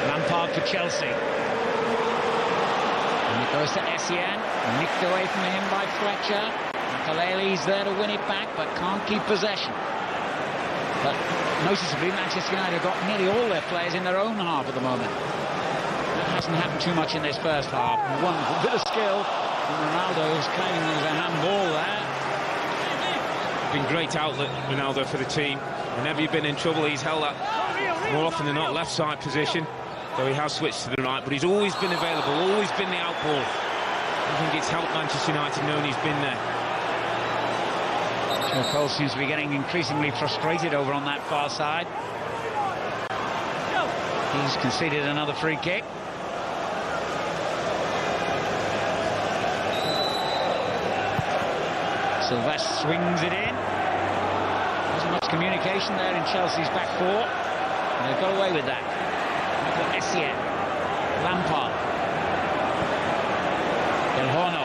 Lampard for Chelsea. And it goes to Essien. Nicked away from him by Fletcher. Kaleli's there to win it back, but can't keep possession. But noticeably, Manchester United have got nearly all their players in their own half at the moment. That hasn't happened too much in this first half. One bit of skill from Ronaldo, who's claiming there's a handball there. Been great outlet, Ronaldo, for the team. Whenever you've been in trouble, he's held that more often than not left side position, though he has switched to the right, but he's always been available, always been the outball. I think it's helped Manchester United knowing he's been there. Joe Cole seems to be getting increasingly frustrated over on that far side. He's conceded another free kick. Sylvester swings it in. Wasn't much communication there in Chelsea's back four. And they've got away with that. Michael Essien. Lampard. Del Horno.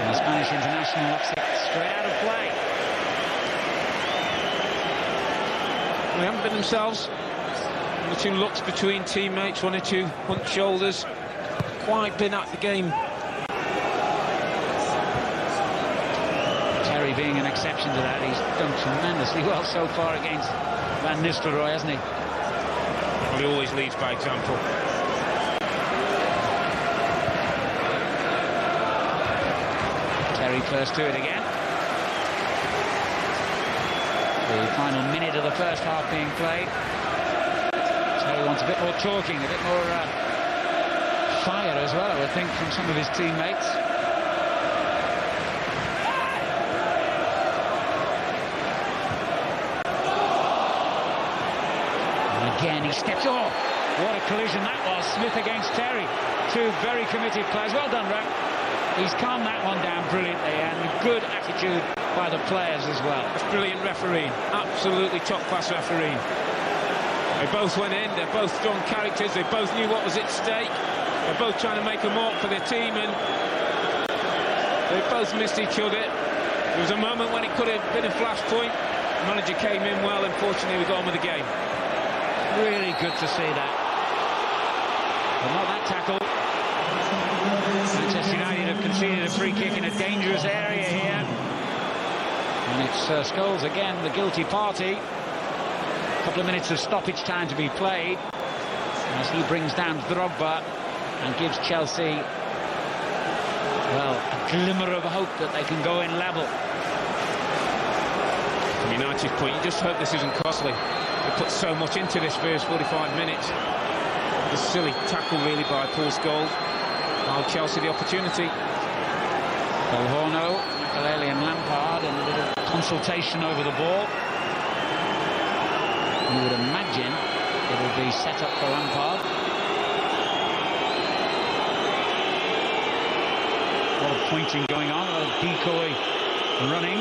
And the Spanish international knocks it straight out of play. They haven't been themselves. One or two looks between teammates, one or two hunched shoulders. Quite been at the game. Terry being an exception to that. He's done tremendously well so far against Van Nistelrooy, hasn't he? Well, he always leads by example. Terry first to it again. The final minute of the first half being played. Terry wants a bit more talking, a bit more fire as well, I would think, from some of his teammates. And again, he steps off. What a collision that was. Smith against Terry. Two very committed players. Well done, Ram. He's calmed that one down brilliantly, and good attitude by the players as well. That's brilliant refereeing, absolutely top-class refereeing. They both went in, they're both strong characters, they both knew what was at stake, they're both trying to make a mark for their team, and they both missed each other. There was a moment when it could have been a flashpoint. The manager came in well, unfortunately we got on with the game. Really good to see that. But not that tackle. Manchester United have conceded a free kick in a dangerous area here. And it's Scholes again, the guilty party. A couple of minutes of stoppage time to be played as he brings down Drogba and gives Chelsea, well, a glimmer of hope that they can go in level. From United's point, you just hope this isn't costly. They put so much into this first 45 minutes. A silly tackle really by Paul Scholes. Now Chelsea the opportunity. Paul Horno, Makelele and Lampard in a little consultation over the ball. You would imagine it will be set up for Lampard. A lot of pointing going on, a lot of decoy running.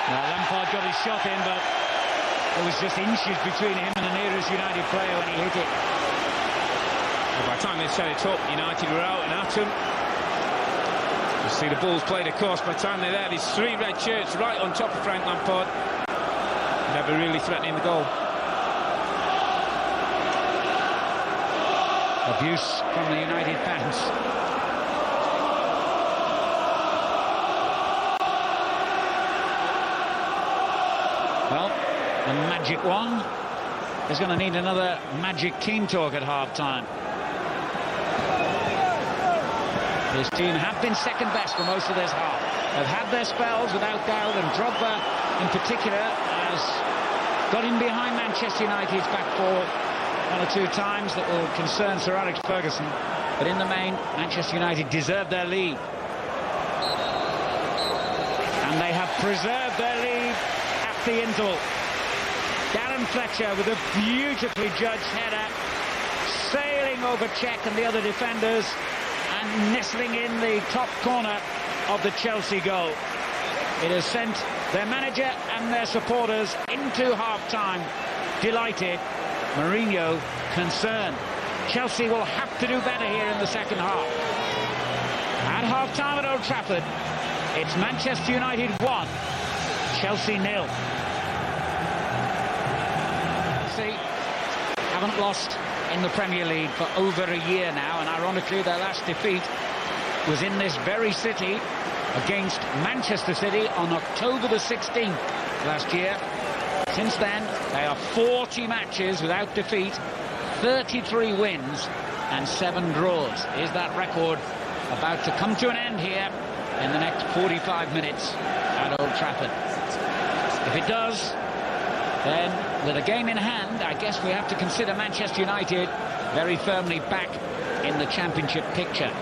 Now Lampard got his shot in, but there was just inches between him and the nearest United player when he hit it. Well, by the time they set it up, United were out and at him. You see the ball's played across. By the time they're there, there's 3 red shirts right on top of Frank Lampard. Never really threatening the goal. Abuse from the United fans. Well, the magic one is going to need another magic team talk at half-time. This team have been second best for most of this half. They've had their spells without doubt, and Drogba in particular has got in behind Manchester United's back four 1 or 2 times that will concern Sir Alex Ferguson. But in the main, Manchester United deserved their lead. And they have preserved their lead at the interval. Darren Fletcher with a beautifully judged header, sailing over Cech and the other defenders and nestling in the top corner of the Chelsea goal. It has sent their manager and their supporters into half-time delighted. Mourinho concerned. Chelsea will have to do better here in the second half. At half-time at Old Trafford, it's Manchester United 1, Chelsea 0. Chelsea haven't lost in the Premier League for over a year now, and ironically their last defeat was in this very city against Manchester City on October the 16th last year. Since then, they are 40 matches without defeat, 33 wins and 7 draws. Is that record about to come to an end here in the next 45 minutes at Old Trafford? If it does, then with a game in hand, I guess we have to consider Manchester United very firmly back in the championship picture.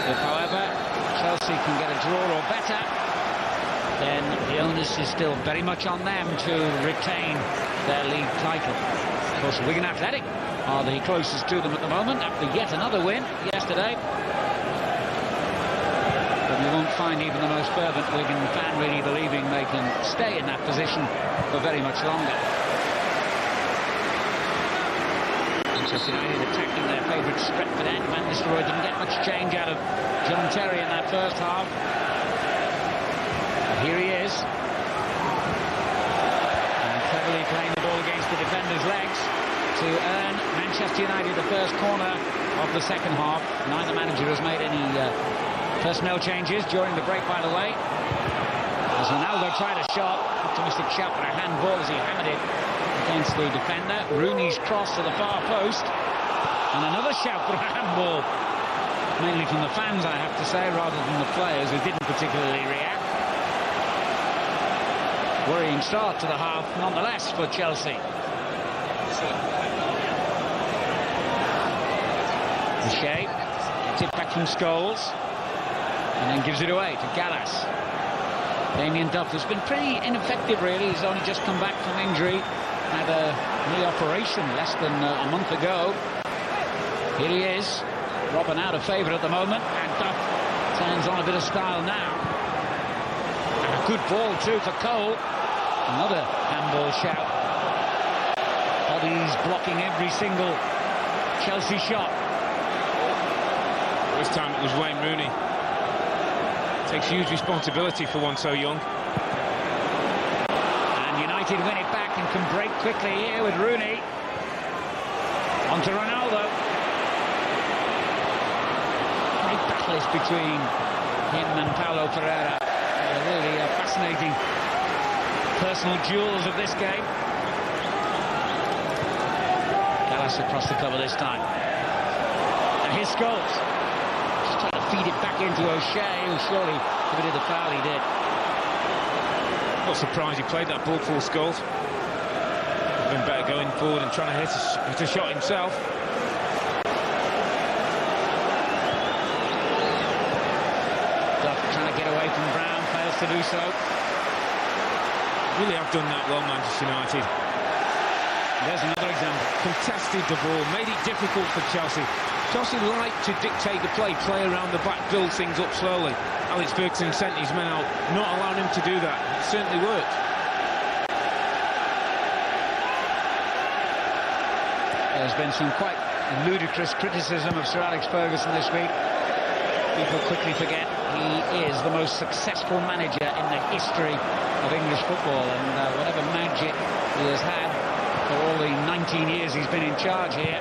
If, however, Chelsea can get a draw or better, then the onus is still very much on them to retain their league title. Of course, Wigan Athletic are the closest to them at the moment after yet another win yesterday. But you won't find even the most fervent Wigan fan really believing they can stay in that position for very much longer. Manchester United attacking their favourite Stretford end. Van Nistelrooy didn't get much change out of John Terry in that first half. Here he is, and cleverly playing the ball against the defender's legs to earn Manchester United the first corner of the second half. Neither manager has made any personnel changes during the break, by the way. As Ronaldo tried a shot, optimistic shot, but a handball as he hammered it against the defender. Rooney's cross to the far post, and another shout for a handball, mainly from the fans, I have to say, rather than the players, who didn't particularly react. Worrying start to the half, nonetheless, for Chelsea. Shea gets it back from Scholes, and then gives it away to Gallas. Damien Duff has been pretty ineffective, really. He's only just come back from injury, had a knee operation less than a month ago. Here he is, Robin out of favour at the moment, and Duff turns on a bit of style now. And a good ball too for Cole. Another handball shout. Bodies blocking every single Chelsea shot. This time it was Wayne Rooney. Takes huge responsibility for one so young. And United win it back and can break quickly here with Rooney. On to Ronaldo. Great battle this between him and Paulo Ferreira. Really fascinating personal duels of this game. Gallas across the cover this time. And here's Scholes. Just trying to feed it back into O'Shea, who surely committed the foul he did. Not surprised he played that ball for Scholes. He'd been better going forward and trying to hit a shot himself. Duff trying to get away from Brown, fails to do so. Really have done that well, Manchester United. There's another example. Contested the ball, made it difficult for Chelsea. Chelsea like to dictate the play around the back, build things up slowly. Alex Ferguson sent his men out, not allowing him to do that. It certainly worked. There's been some quite ludicrous criticism of Sir Alex Ferguson this week. People quickly forget he is the most successful manager in the history of English football, and whatever magic he has had for all the 19 years he's been in charge here,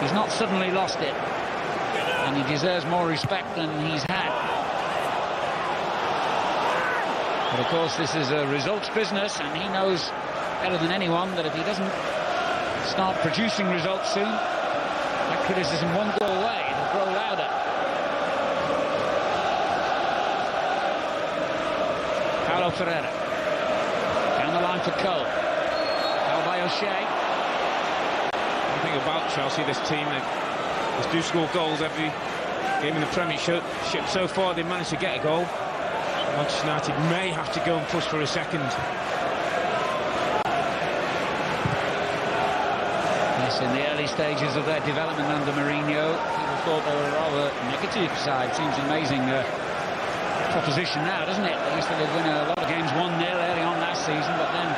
he's not suddenly lost it, and he deserves more respect than he's had. But of course this is a results business, and he knows better than anyone that if he doesn't start producing results soon, that criticism won't go away, it'll grow louder. Paulo Ferreira down the line for Cole. Held by O'Shea. One thing about Chelsea, this team, they do score goals every game in the Premiership. So far they've managed to get a goal. Manchester United may have to go and push for a second. Yes, in the early stages of their development under Mourinho, people thought they were a rather negative side. Seems amazing proposition now, doesn't it? They used to win a lot of games 1-0 early on last season, but then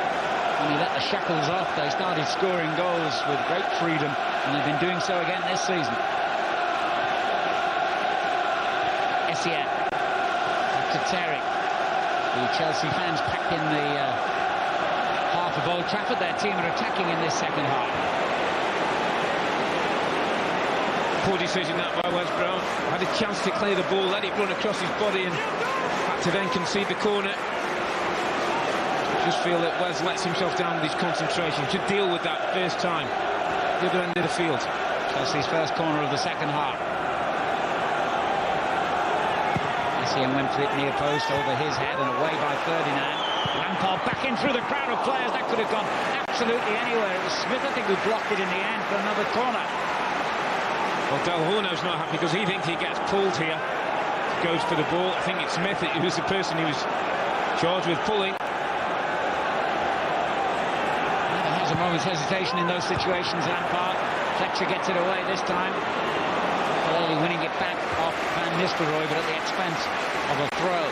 when he let the shackles off, they started scoring goals with great freedom, and they've been doing so again this season. Essien, to Terry. The Chelsea fans packed in the half of Old Trafford. Their team are attacking in this second half. Poor decision that by Wes Brown. Had a chance to clear the ball, let it run across his body, and had to then concede the corner. I just feel that Wes lets himself down with his concentration to deal with that first time. The other end of the field. Chelsea's first corner of the second half. Essien went for it near post, over his head and away by Ferdinand. Lampard back in through the crowd of players. That could have gone absolutely anywhere. It was Smith, I think, who blocked it in the end for another corner. Well, Del Horno's not happy because he thinks he gets pulled here. Goes for the ball. I think it's Smith who was the person who was charged with pulling. Never has a moment's hesitation in those situations, Lampard. Fletcher gets it away this time. Clearly winning it back off Van Nistelrooy, but at the expense of a throw.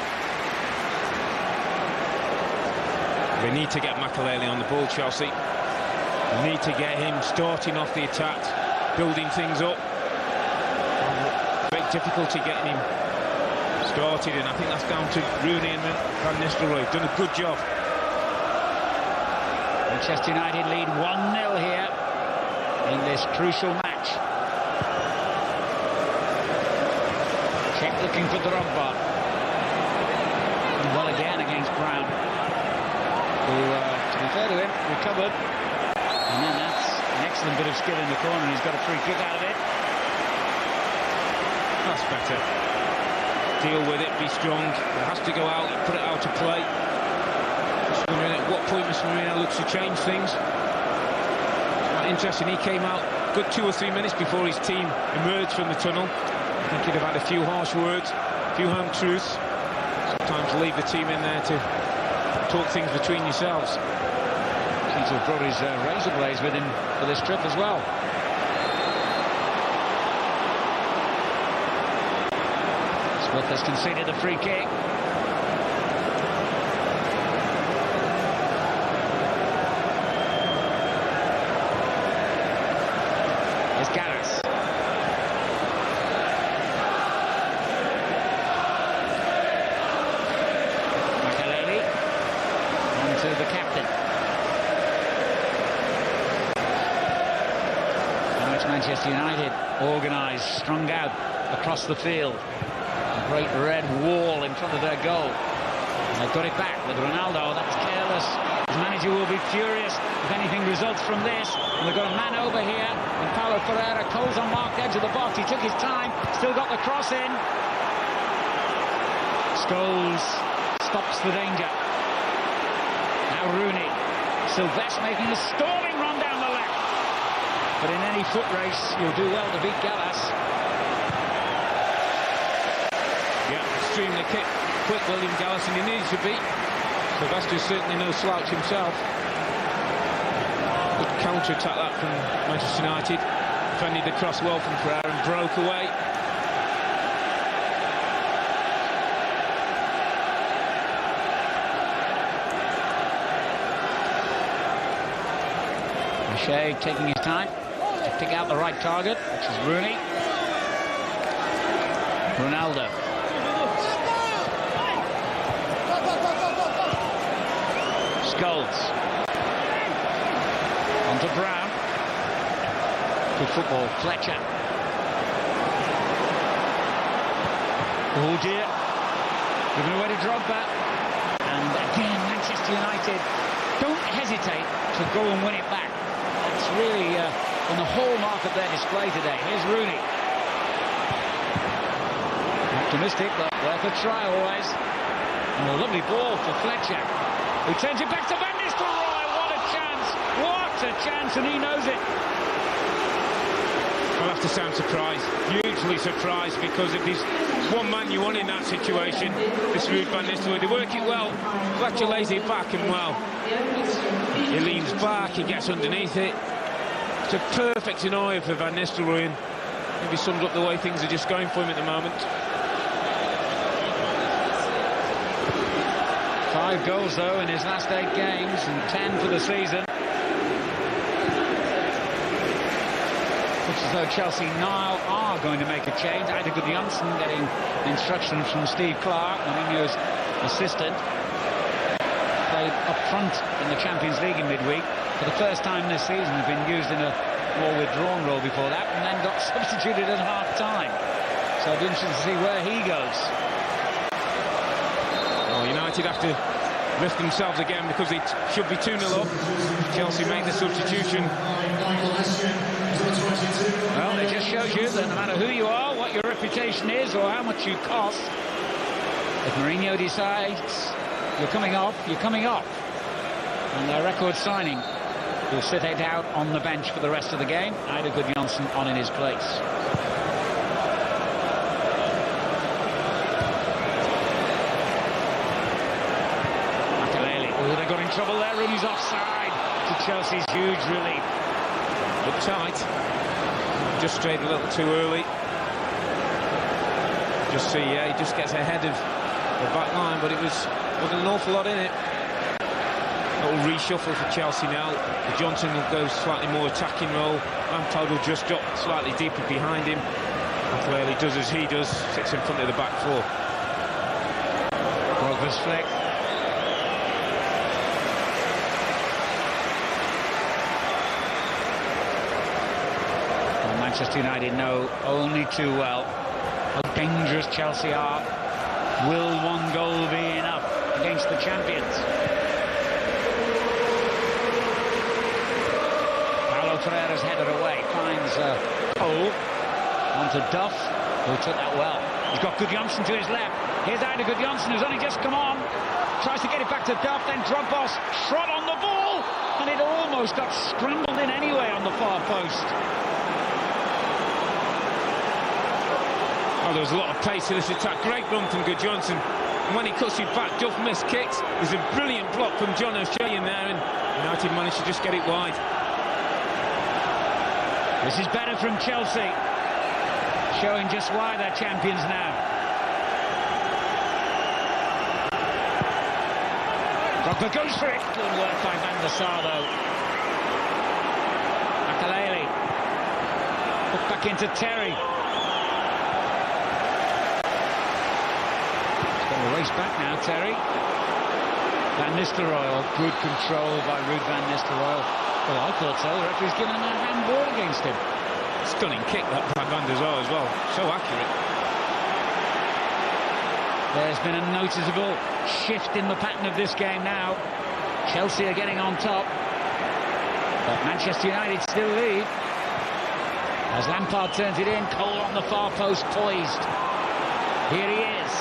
They need to get Makelele on the ball, Chelsea. They need to get him starting off the attack, building things up. Great difficulty getting him started, and I think that's down to Rooney and Van Nistelrooy. Done a good job. Manchester United lead 1-0 here in this crucial match. Check looking for Drogba. Well again against Brown, who, to be fair to him, recovered. And then that's an excellent bit of skill in the corner. He's got a free kick out of it. That's better. Deal with it, be strong. It has to go out, put it out to play. Just wondering at what point Mr. Mourinho looks to change things. It's quite interesting, he came out good 2 or 3 minutes before his team emerged from the tunnel. I think he'd have had a few harsh words, a few home truths. Sometimes leave the team in there to talk things between yourselves. Seems to have brought his razor blades with him for this trip as well. Smith has conceded the free kick. Here's Gareth. Makelele. On to the captain. Now it's Manchester United, organised, strung out across the field. great red wall in front of their goal. And they've got it back with Ronaldo. That's careless. His manager will be furious if anything results from this. And they've got a man over here. And Paulo Ferreira calls on marked edge of the box. He took his time. Still got the cross in. Scholes stops the danger. Now Rooney. Sylvestre making a stalling run down the left. But in any foot race, you'll do well to beat Gallas. Yeah, extremely quick William Gallas, and he needs to be. Sylvester's certainly no slouch himself. Good counter-attack that from Manchester United. Defended the cross well from Ferreira and broke away. Shea taking his time to pick out the right target, which is Rooney. Ronaldo. Scholes. On to Brown. Good football. Fletcher. Oh dear. Giving away to Drogba. And again, Manchester United don't hesitate to go and win it back. It's really on the hallmark of their display today. Here's Rooney. Optimistic, but worth a try always. And a lovely ball for Fletcher, who turns it back to Van Nistelrooy. What a chance! What a chance, and he knows it. I'll have to sound surprised, hugely surprised, because if there's one man you want in that situation, it's Ruud van Nistelrooy. They work it well. Fletcher lays it back, and well, he leans back, he gets underneath it. It's a perfect scenario for Van Nistelrooy, and maybe sums up the way things are just going for him at the moment. 5 goals, though, in his last 8 games, and 10 for the season. Looks as though Chelsea now are going to make a change. Eidur Gudjohnsen getting instructions from Steve Clarke, Mourinho's assistant. Played up front in the Champions League in midweek. For the first time this season, has been used in a more withdrawn role before that, and then got substituted at half-time. So I'd be interested to see where he goes. Well, United have to lift themselves again because it should be 2-0 up. Chelsea make the substitution. Well, it just shows you that no matter who you are, what your reputation is, or how much you cost, if Mourinho decides you're coming off, you're coming off. And their record signing will sit it out on the bench for the rest of the game. Eidur Gudjohnsen on in his place. Makelele. Oh, they got in trouble there. Rooney's offside to Chelsea's huge relief. Looked tight. Just strayed a little too early. Just see, yeah, he just gets ahead of the back line, but wasn't an awful lot in it. Little reshuffle for Chelsea now. Johnson will go slightly more attacking role. Lampard will just drop slightly deeper behind him. Makelele does as he does, sits in front of the back four. Drogba's flick. Well, Manchester United know only too well how dangerous Chelsea are. Will one goal be enough against the champions? Ferreira's headed away, finds Cole onto Duff, who took that well. He's got Gudjohnsen to his left. Here's Eidur Gudjohnsen, who's only just come on. Tries to get it back to Duff, then Drogba's shot on the ball, and it almost got scrambled in anyway on the far post. Oh, there was a lot of pace to this attack. Great run from Gudjohnsen. And when he cuts it back, Duff missed kicks. There's a brilliant block from John O'Shea in there, and United managed to just get it wide. This is better from Chelsea, showing just why they're champions now. Drogba goes for it. Good work by Van der Sar, though. Makelele. Put back into Terry. He's got a race back now, Terry. Van Nistelrooy, good control by Ruud van Nistelrooy. Well, I thought so. The referee's given him a handball against him. Stunning kick that by Van der Sar as well. So accurate. There's been a noticeable shift in the pattern of this game now. Chelsea are getting on top, but Manchester United still lead. As Lampard turns it in, Cole on the far post, poised. Here he is.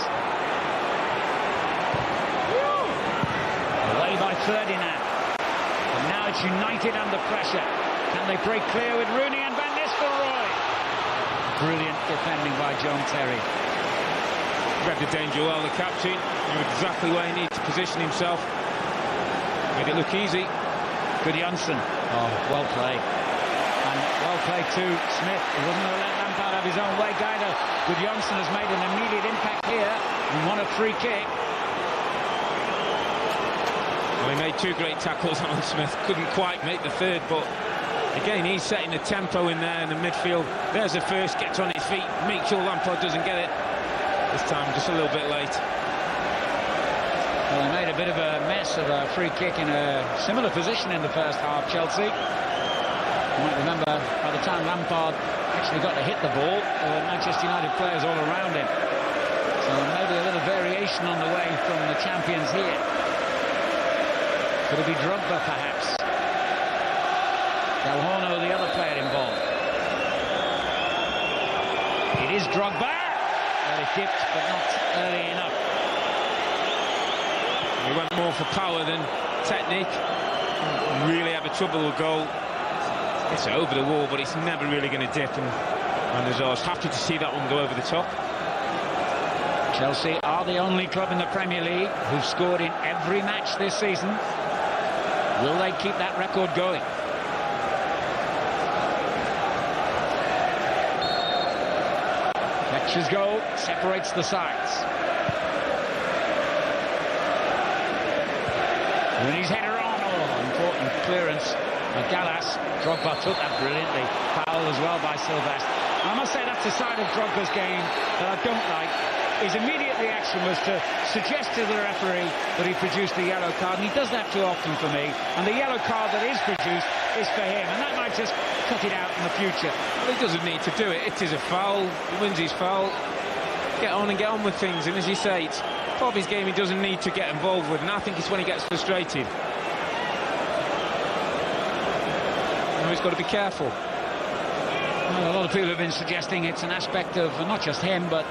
Away by Ferdinand. And now it's United under pressure. Can they break clear with Rooney and Van Nistelrooy? Brilliant defending by John Terry. Read the danger well, the captain. Knew exactly where he needed to position himself. Made it look easy. Good Johnson. Oh, well played. And well played too, Smith. He wasn't going to let Lampard have his own way. Guido, good Johnson has made an immediate impact here and won a free kick. Well, he made two great tackles on Smith. Couldn't quite make the third, but again, he's setting the tempo in there in the midfield. There's the first, gets on his feet, make sure Lampard doesn't get it. This time, just a little bit late. Well, they made a bit of a mess of a free kick in a similar position in the first half, Chelsea. You might remember, by the time Lampard actually got to hit the ball, there were Manchester United players all around him. So maybe a little variation on the way from the champions here. Could it be Drogba, perhaps? Del Horno, the other player involved. It is Drogba. Well, it dipped, but not early enough. He went more for power than technique. Really have a trouble with goal. It's over the wall, but it's never really going to dip. And I was happy to see that one go over the top. Chelsea are the only club in the Premier League who've scored in every match this season. Will they keep that record going? Fletcher's goal separates the sides. Rooney's header on. Oh, important clearance. Gallas. Drogba took that brilliantly. Foul as well by Sylvestre. I must say that's the side of Drogba's game that I don't like. His immediate reaction was to suggest to the referee that he produced the yellow card, and he does that too often for me. And the yellow card that is produced is for him, and that might just cut it out in the future. Well, he doesn't need to do it. It is a foul. He wins his foul. Get on and get on with things. And as you say, it's part of his game he doesn't need to get involved with, and I think it's when he gets frustrated. Now he's got to be careful. Well, a lot of people have been suggesting it's an aspect of not just him, but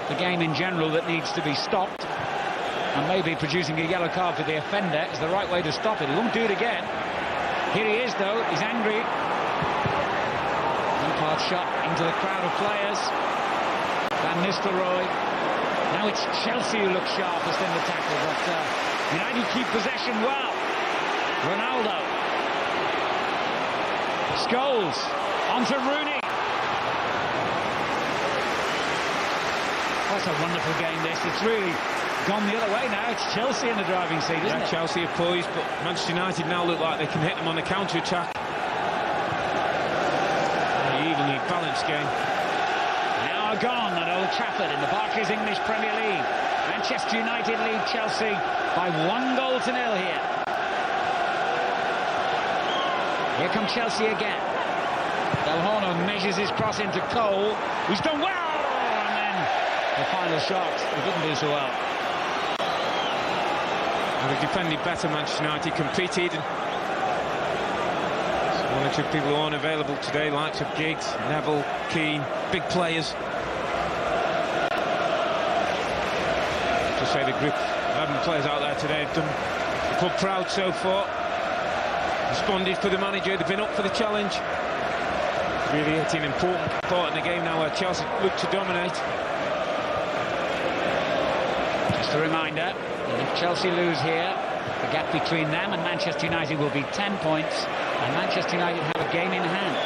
the game in general that needs to be stopped. And maybe producing a yellow card for the offender is the right way to stop it. He won't do it again. Here he is, though. He's angry. Lampard shot into the crowd of players. Van Nistelrooy. Now it's Chelsea who look sharpest in the tackle, but United keep possession well. Ronaldo. Scholes. Onto Rooney. That's a wonderful game, this. It's really gone the other way now. It's Chelsea in the driving seat, isn't it? Chelsea are poised, but Manchester United now look like they can hit them on the counter-attack. An evenly balanced game. Now gone at Old Trafford in the Barclays English Premier League. Manchester United lead Chelsea by 1-0 here. Here come Chelsea again. Del Horno measures his cross into Cole, who's done well, and then the final shot, he didn't do so well. And they defended better. Manchester United competed. So one or two people who aren't available today, likes of Giggs, Neville, Keane, big players. To say the group, 11 players out there today have done the club proud so far. Responded for the manager, they've been up for the challenge. Really it's an important part in the game now where Chelsea look to dominate. Just a reminder that if Chelsea lose here, the gap between them and Manchester United will be 10 points, and Manchester United have a game in hand.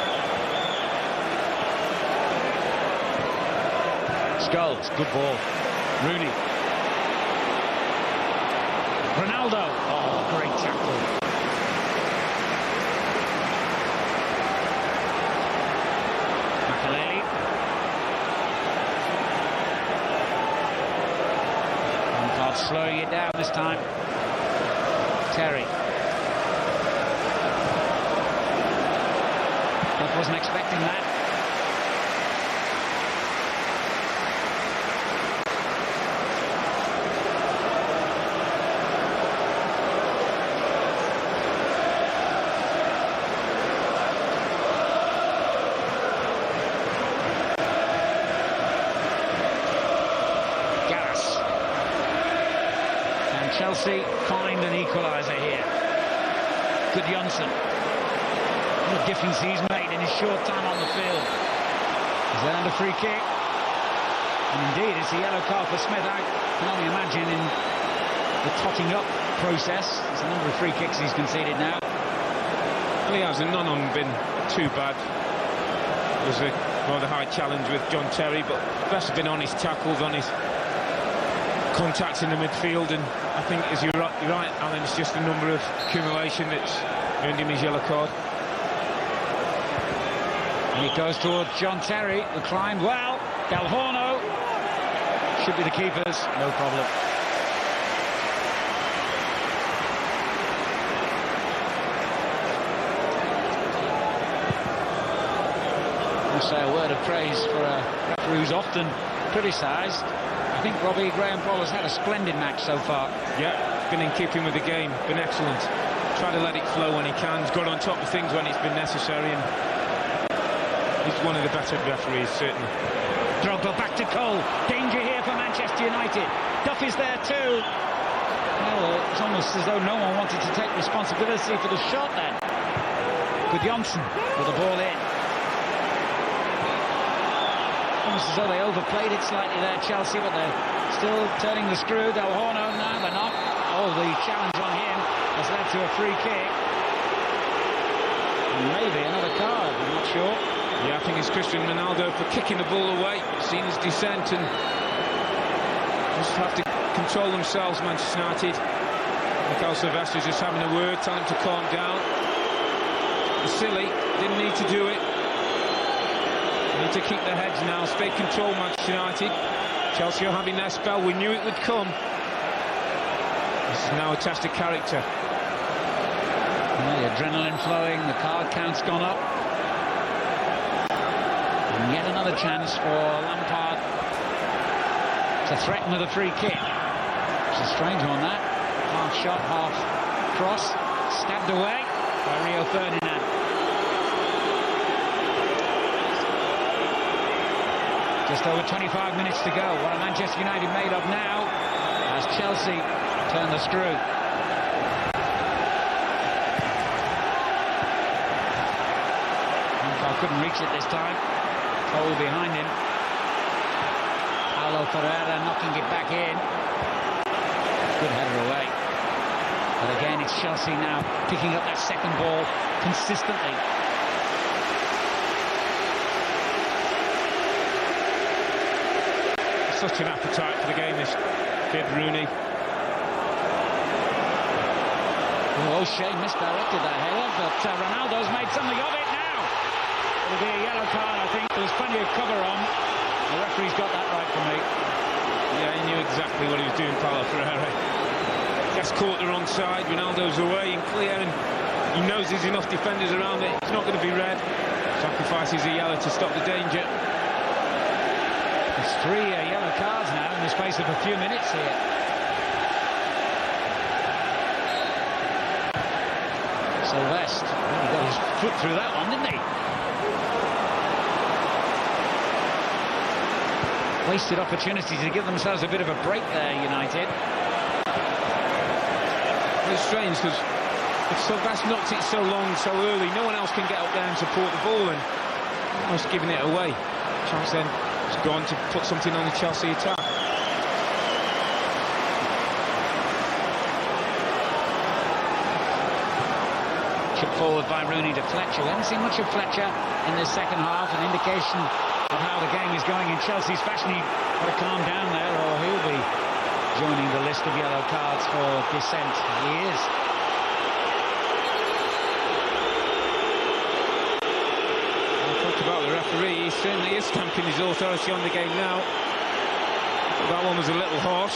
Scholes, good ball. Rooney. Ronaldo. Oh, great tackle. Slowing it down this time. Terry. Hope wasn't expecting that. Chelsea find an equaliser here. Gudjohnsen. What a difference he's made in his short time on the field. He's earned a free kick. And indeed, it's a yellow card for Smith. I can only imagine in the totting up process. There's a number of free kicks he's conceded now. Well, he has, and none of them been too bad. It was a rather high challenge with John Terry, but best have been on his tackles, on his contacts in the midfield, and I think, as you're right, Alan, it's just a number of accumulation that's earned him his yellow card. And he goes towards John Terry, who climbed well. Del Horno should be the keepers, no problem. I'll say a word of praise for a referee who's often criticised. I think Robbie Graham-Poll has had a splendid match so far. Yeah, been in keeping with the game, been excellent. Try to let it flow when he can. He's got on top of things when it's been necessary, and he's one of the better referees, certainly. Drogba back to Cole. Danger here for Manchester United. Duff is there too. Well, it's almost as though no one wanted to take responsibility for the shot then. Gudjohnsen with the ball in. Almost as though they overplayed it slightly there, Chelsea, but they're still turning the screw. Del Horno, no, they're not. Oh, the challenge on him has led to a free kick. And maybe another card, I'm not sure. Yeah, I think it's Cristiano Ronaldo for kicking the ball away, seen his descent, and just have to control themselves, Manchester United. Mikel Silvestri's just having a word, telling him to calm down. It's silly, didn't need to do it. They need to keep their heads now, stay control, Manchester United. Chelsea are having their spell, we knew it would come. This is now a test of character. Well, the adrenaline flowing, the card count's gone up. And yet another chance for Lampard to threaten with a free kick. It's a strange one, that. Half shot, half cross. Stabbed away by Rio Ferdinand. Just over 25 minutes to go. What are Manchester United made of now as Chelsea turn the screw? Lampard couldn't reach it this time. Cole behind him. Paulo Ferreira knocking it back in. Good header away. But again, it's Chelsea now picking up that second ball consistently. Such an appetite for the game, this kid Rooney. Oh, O'Shea misdirected that header, but Ronaldo's made something of it now. It'll be a yellow card, I think. There's plenty of cover on. The referee's got that right for me. Yeah, he knew exactly what he was doing, Paulo Ferreira. Just caught the wrong side. Ronaldo's away and clear, and he knows there's enough defenders around it. It's not going to be red. Sacrifices a yellow to stop the danger. There's three yellow cards now in the space of a few minutes here. Sylvestre, he got his foot through that one, didn't he? Wasted opportunity to give themselves a bit of a break there, United. It's strange because if Sylvestre knocked it so long, so early, no one else can get up there and support the ball, and almost giving it away. Chance then has gone to put something on the Chelsea attack. Chip forward by Rooney to Fletcher. We haven't seen much of Fletcher in this second half, an indication of how the game is going in Chelsea's fashion. He's got to calm down there, or he'll be joining the list of yellow cards for dissent. He is. About the referee, he certainly is stamping his authority on the game now. That one was a little harsh.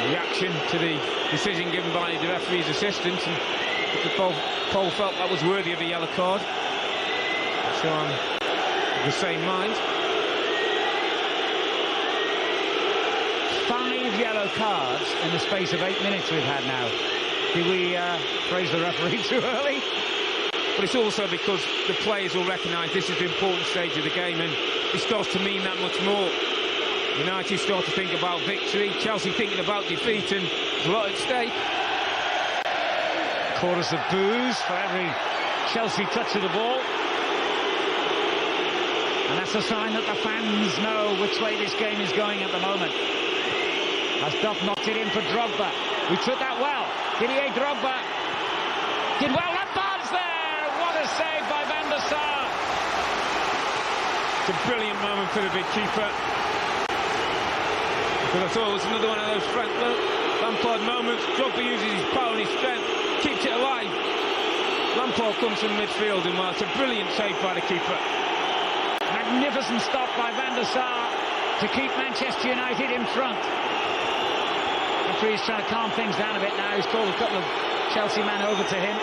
Reaction to the decision given by the referee's assistant, and Paul felt that was worthy of a yellow card. So I'm of the same mind. 5 yellow cards in the space of 8 minutes we've had now. Did we praise the referee too early? but it's also because the players will recognise this is the important stage of the game, and it starts to mean that much more. United start to think about victory, Chelsea thinking about defeat, and there's a lot at stake. Chorus of boos for every Chelsea touch of the ball. And that's a sign that the fans know which way this game is going at the moment. As Duff knocked it in for Drogba, who took that well. Didier Drogba did well. Lampard's there! What a save by Van der Sar! It's a brilliant moment for the big keeper. Because I thought it was another one of those Frank Lampard moments. Drogba uses his power and his strength, keeps it alive. Lampard comes from midfield, and well, it's a brilliant save by the keeper. Magnificent stop by Van der Sar to keep Manchester United in front. Referee's trying to calm things down a bit now. He's called a couple of Chelsea men over to him.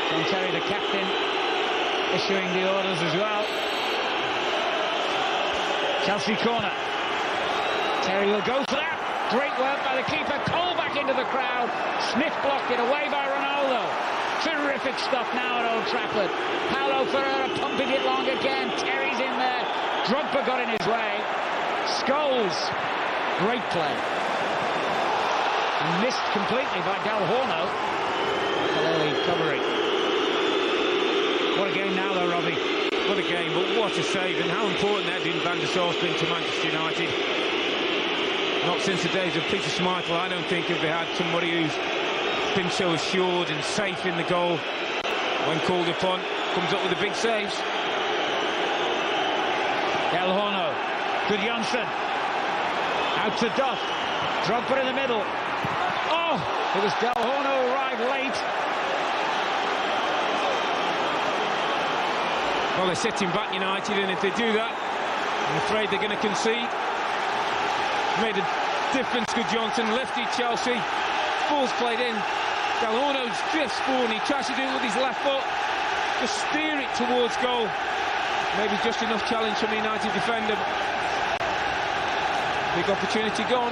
John Terry, the captain, issuing the orders as well. Chelsea corner. Terry will go for that. Great work by the keeper. Cole back into the crowd. Smith blocked it away by Ronaldo. Terrific stuff now at Old Trafford. Paulo Ferreira pumping it long again. Terry's in there. Drogba got in his way. Scholes. Great play. And missed completely by Del Horno. Early covering. What a game now though, Robbie. What a game, but what a save, and how important Edwin van der Sar's been to Manchester United. Not since the days of Peter Schmeichel, I don't think, if they had somebody who's been so assured and safe in the goal when called upon, comes up with the big saves. Del Horno, good Johnson, out to Duff, Drogba in the middle. Oh, it was Del Horno who arrived late. Well, they're sitting back, United, and if they do that, I'm afraid they're going to concede. Made a difference, good Johnson, lifted Chelsea, ball's played in. Del Horno drifts forward, and he tries to do it with his left foot, just steer it towards goal. Maybe just enough challenge from the United defender. Big opportunity gone.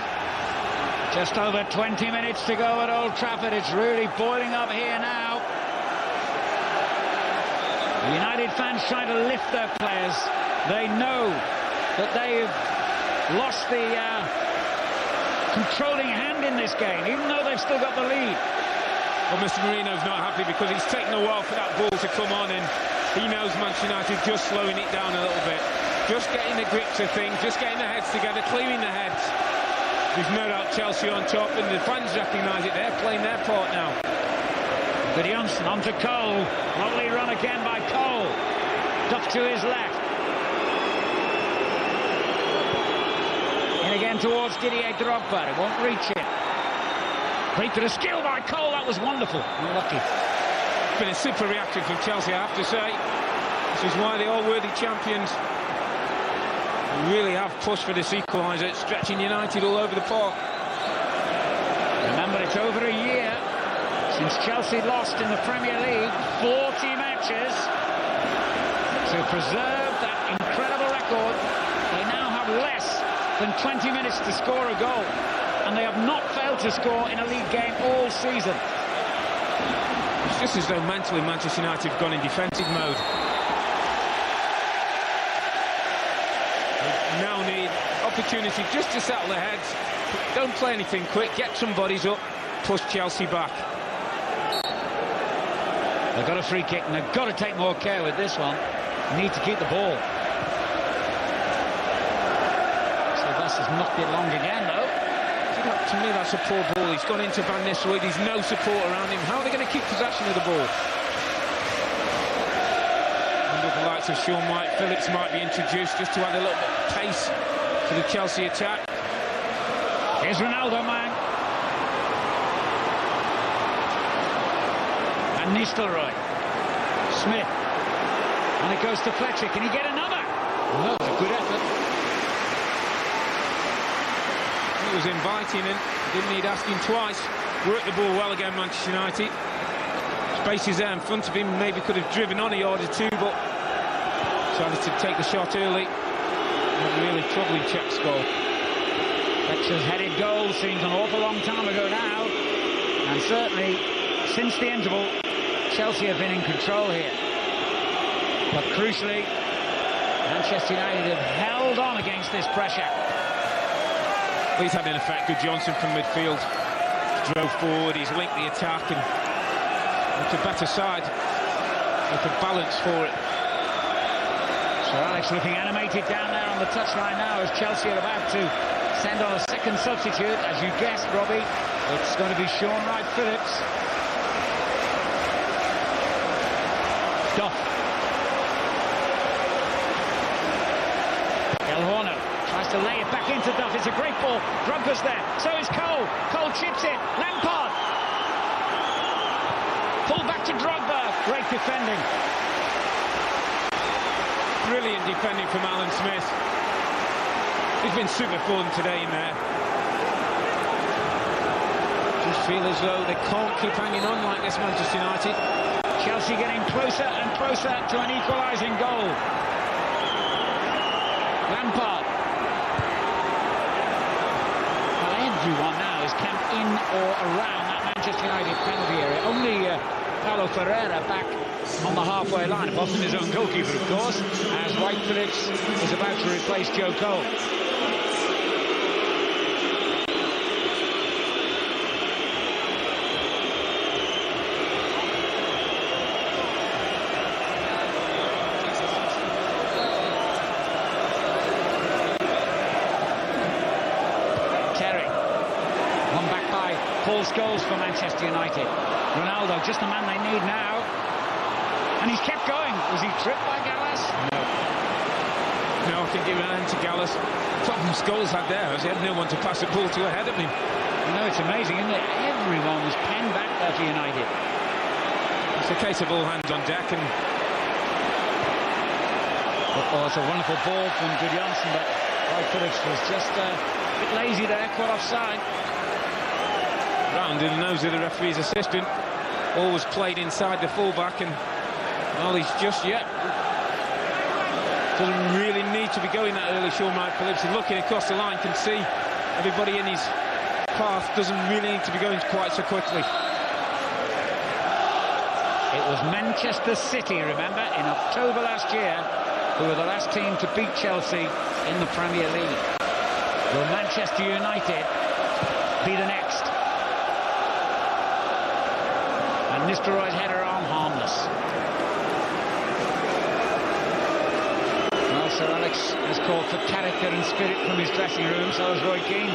Just over 20 minutes to go at Old Trafford. It's really boiling up here now. The United fans trying to lift their players. They know that they've lost the controlling hand in this game, even though they've still got the lead. Well, Mr. Marino's not happy because it's taken a while for that ball to come on, and he knows Manchester United just slowing it down a little bit. Just getting the grips of things, just getting the heads together, clearing the heads. There's no doubt Chelsea on top, and the fans recognise it. They're playing their part now. Good Johnson on to Cole. Lovely run again by Cole. Duff to his left. In again towards Didier Drogba. It won't reach him. Great bit of skill by Cole. That was wonderful. Lucky. It's been a super reaction from Chelsea, I have to say. This is why they are worthy champions. They really have pushed for this equaliser, stretching United all over the park. Remember, it's over a year since Chelsea lost in the Premier League, 40 matches. To preserve that incredible record, they now have less than 20 minutes to score a goal, and they have not failed to score in a league game all season. It's just as though mentally Manchester United have gone in defensive mode. They now need opportunity just to settle their heads. Don't play anything quick, get some bodies up, push Chelsea back. They've got a free kick, and they've got to take more care with this one. Need to keep the ball. Sylvester's knocked it long again, though. To me, that's a poor ball. He's gone into Van Nistelrooy. There's no support around him. How are they going to keep possession of the ball? And with the likes of Sean White, Phillips might be introduced just to add a little bit of pace to the Chelsea attack. Here's Ronaldo, man. And Nistelrooy. Smith. And it goes to Fletcher. Can he get another? No, it's a good effort. He was inviting and didn't need asking twice. Worked the ball well again, Manchester United. Space is there in front of him. Maybe could have driven on a yard or two, but decided to take the shot early. A really troubling Czech's goal. Butcher's headed goal seems an awful long time ago now, and certainly since the interval Chelsea have been in control here, but crucially Manchester United have held on against this pressure. He's had an effect. Gudjohnsen from midfield drove forward, he's linked the attack, and it's a better side with a balance for it. Sir Alex looking animated down there on the touchline now as Chelsea are about to send on a second substitute. As you guessed, Robbie, it's going to be Shaun Wright-Phillips. Duff. El Horno tries to lay it back into Duff. It's a great ball. Drogba's there. So is Cole. Cole chips it. Lampard. Pull back to Drogba. Great defending. Brilliant defending from Alan Smith. He's been super fun today in there. Just feel as though they can't keep hanging on like this, Manchester United. Chelsea getting closer and closer to an equalising goal. Lampard. Well, everyone now is camped in or around that Manchester United penalty area. Only Paulo Ferreira back on the halfway line, apart from his own goalkeeper, of course, as Wright-Phillips is about to replace Joe Cole. Terry, one back by Paul Scholes for Manchester United. Ronaldo, just the man they need now. And he's kept going. Was he tripped by Gallas? No, I think he ran into Gallas. Problem Scholes had there, as he had no one to pass the ball to ahead of him. You know, it's amazing, isn't it? Everyone was penned back there for United. It's a case of all hands on deck, and oh, it's a wonderful ball from Gudjohnsen, but Wright-Phillips was just a bit lazy there, caught offside. Round in the nose of the referee's assistant. Always played inside the fullback, and well, he's just yet doesn't really need to be going that early. Shaun Wright-Phillips, looking across the line, can see everybody in his path, doesn't really need to be going quite so quickly. It was Manchester City, remember, in October last year, who were the last team to beat Chelsea in the Premier League. Will Manchester United be the next? And Nistelrooy's header arm harmless. Well, Sir Alex has called for character and spirit from his dressing room, so has Roy Keane.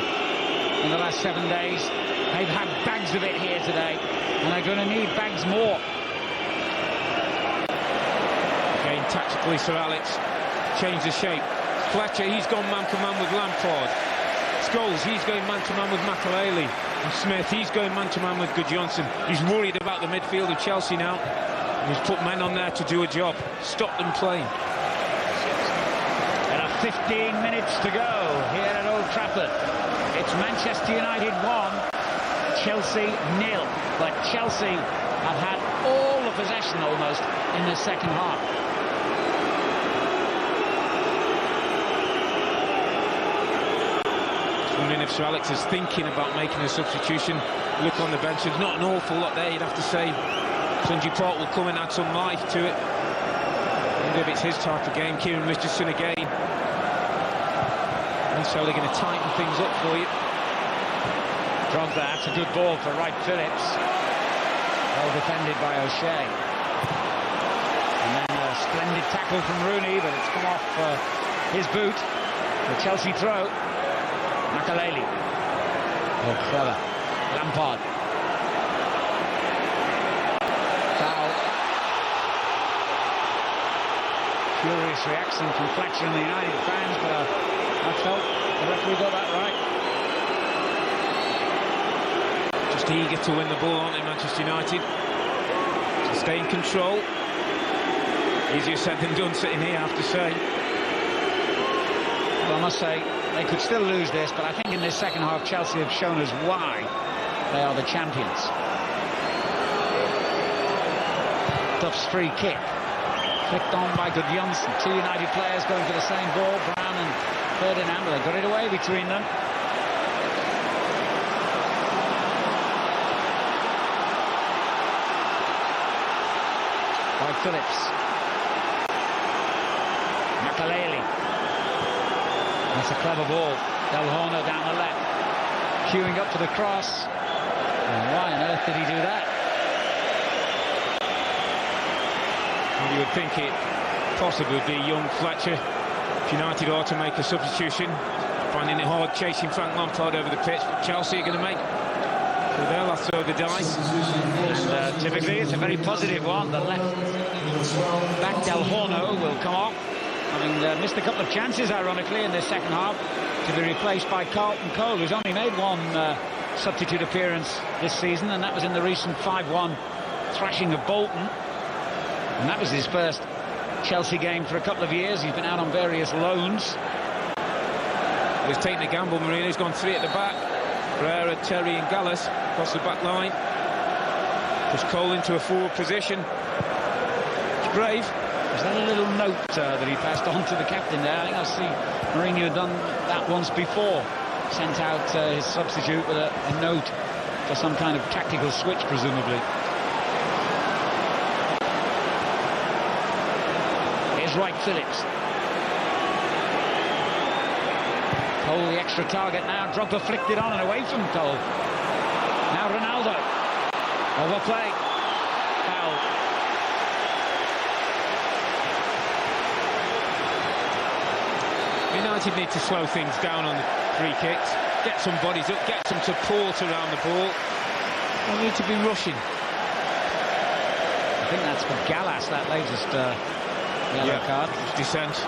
In the last 7 days, they've had bags of it here today, and they're going to need bags more. Again, tactically, Sir Alex changed the shape. Fletcher, he's gone man-to-man with Lampard. Scholes, he's going man-to-man with Makelele. And Smith, he's going man-to-man with Gudjohnsen. He's worried about the midfield of Chelsea now. He's put men on there to do a job. Stop them playing. There are 15 minutes to go here at Old Trafford. It's Manchester United 1, Chelsea 0. But Chelsea have had all the possession almost in the second half. Wondering if Sir Alex is thinking about making a substitution. Look on the bench, there's not an awful lot there, you'd have to say. Tunji Park will come and add some life to it. I wonder if it's his type of game. Kieran Richardson again. Necessarily going to tighten things up for you. Drogba, that's a good ball for Wright-Phillips. Well defended by O'Shea. And then a splendid tackle from Rooney, but it's come off his boot. The Chelsea throw. Makelele. Oh, clever. Lampard. Foul. Furious reaction from Fletcher and the United fans, but I felt the referee got that right. Just eager to win the ball, aren't they, Manchester United? To stay in control. Easier said than done sitting here, I have to say. Well, I must say, they could still lose this, but I think in this second half, Chelsea have shown us why they are the champions. Duff's free kick. Flicked on by Gudjohnsen. Two United players going for the same ball, Brown and Ferdinand. They got it away between them. Phillips. Makaleli. That's a clever ball. Del Horno down the left. Queuing up for the cross. And why on earth did he do that? Well, you would think it possibly be young Fletcher. If United ought to make a substitution. Finding it hard chasing Frank Lampard over the pitch. Chelsea are going to make. So they'll have to throw the dice. And typically it's a very positive one. The left back Del Horno will come off, having missed a couple of chances, ironically, in the second half, to be replaced by Carlton Cole, who's only made one substitute appearance this season, and that was in the recent 5-1 thrashing of Bolton. And that was his first Chelsea game for a couple of years. He's been out on various loans. He's taken a gamble, Marino. He's gone three at the back. Pereira, Terry and Gallas across the back line. Push Cole into a forward position. It's brave. Was that a little note that he passed on to the captain there? I think I see Mourinho had done that once before. Sent out his substitute with a note for some kind of tactical switch, presumably. Here's Wright Phillips. Cole, the extra target now. Drogba flicked it on and away from Cole. Now Ronaldo. Overplay. Foul. United need to slow things down on the free kicks. Get some bodies up, get some support around the ball. They need to be rushing. I think that's for Gallas, that latest yellow card. Descent.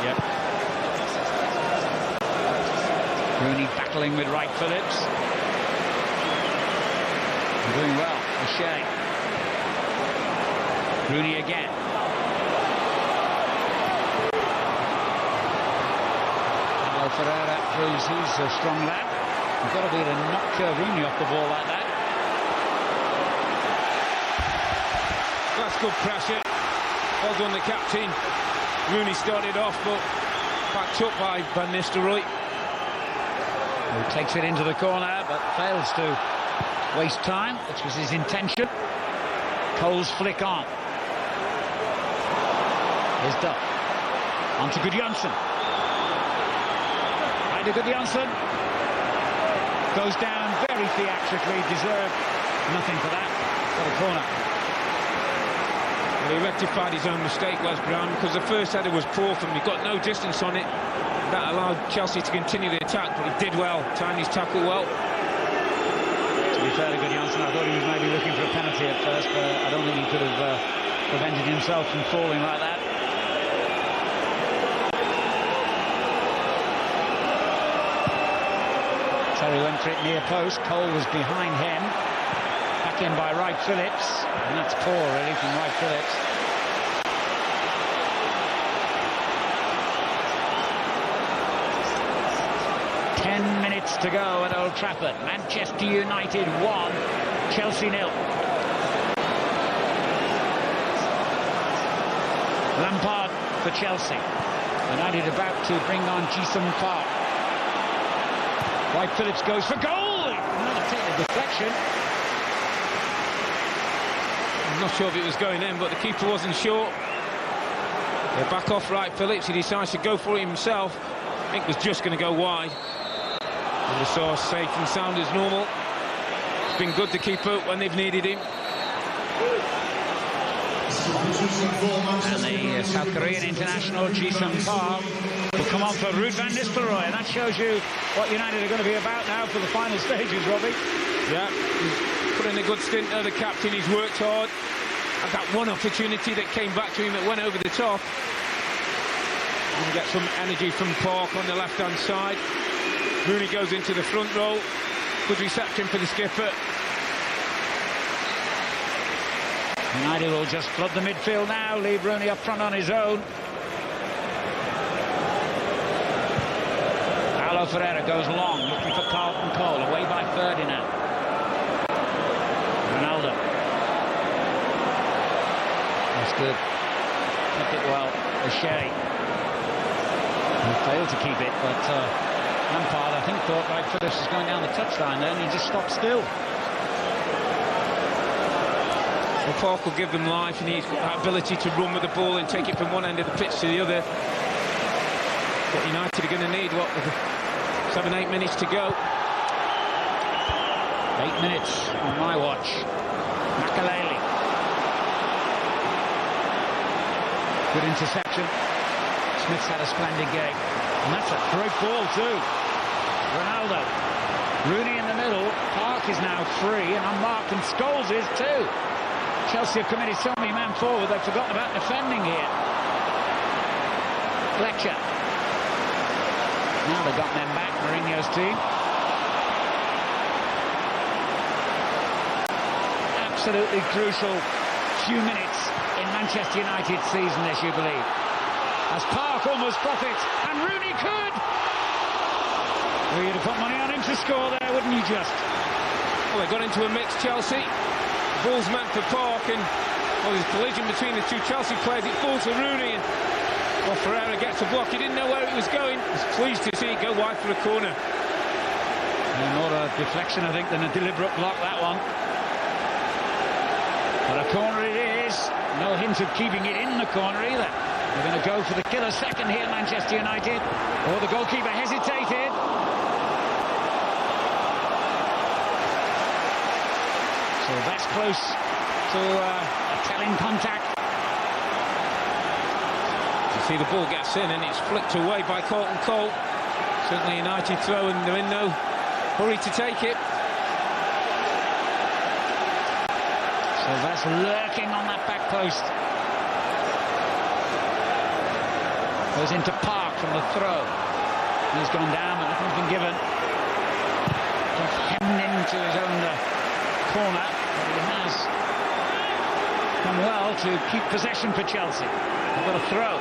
Yep. Rooney battling with Wright Phillips. Doing well, O'Shea. Rooney again. Paulo Ferreira proves he's a strong lad. You've got to be able to knock Rooney off the ball like that. That's good pressure. Well done, the captain. Rooney started off, but backed up by Van Nistelrooy. Who takes it into the corner, but fails to waste time, which was his intention. Cole's flick on. Here's Duff. On to Gudjohnsen. Heide Gudjohnsen. Goes down very theatrically, deserved nothing for that. For the corner. Well, he rectified his own mistake, Wes Brown, because the first header was poor from him. He got no distance on it. That allowed Chelsea to continue the attack, but he did well, timed his tackle well. To be fair to Gudjohnsen, I thought he was maybe looking for a penalty at first, but I don't think he could have prevented himself from falling like that. Terry went for it near post. Cole was behind him. Back in by Wright Phillips, and that's poor really from Wright Phillips. Minutes to go at Old Trafford. Manchester United 1, Chelsea 0. Lampard for Chelsea. United about to bring on Ji-sung Park. Wright Phillips goes for goal. Another technical deflection. I'm not sure if it was going in, but the keeper wasn't sure. They back off Wright Phillips. He decides to go for it himself. I think it was just going to go wide. And the source safe and sound as normal. It's been good to keep up when they've needed him. And the South Korean international Ji-sung Park will come on for Ruud van Nistelrooy, and that shows you what United are going to be about now for the final stages, Robbie. Yeah, he's put in a good stint there, the captain. He's worked hard. Had that one opportunity that came back to him that went over the top. And get some energy from Park on the left-hand side. Rooney goes into the front row. Good reception for the skipper. United will just flood the midfield now, leave Rooney up front on his own. Paulo Ferreira goes long, looking for Carlton Cole, away by Ferdinand. Ronaldo. That's good. Kept it well. O'Shea. He failed to keep it, but Lampard, I think, thought Wright Phillips was going down the touchline there, and he just stopped still. Well, Park will give them life, and he's got that ability to run with the ball and take it from one end of the pitch to the other. What United are going to need, what, with 7-8 minutes to go. 8 minutes on my watch. Makelele. Good interception. Smith's had a splendid game. And that's a great ball too. Ronaldo. Rooney in the middle. Park is now free and unmarked, and Scholes is too. Chelsea have committed so many men forward, they've forgotten about defending here. Fletcher. Now they've got men back, Mourinho's team. Absolutely crucial few minutes in Manchester United's season this, you believe. As Park almost profits, and Rooney could! Well, you'd have put money on him to score there, wouldn't you just? Well, they got into a mix, Chelsea. Ball's meant for Park, and well, there's a collision between the two Chelsea players. It falls to Rooney, and well, Ferreira gets a block. He didn't know where it was going. He's pleased to see it go wide for a corner. More a deflection, I think, than a deliberate block, that one. But a corner it is. No hint of keeping it in the corner either. They're going to go for the killer second here, Manchester United. Oh, the goalkeeper hesitated. So that's close to a telling contact. You see the ball gets in and it's flicked away by Carlton Cole. Certainly United throw, and they're in no hurry to take it. So that's lurking on that back post. Goes into Park from the throw. He's gone down, but nothing's been given. He's hemmed into his own corner, but he has done well to keep possession for Chelsea. They've got a throw.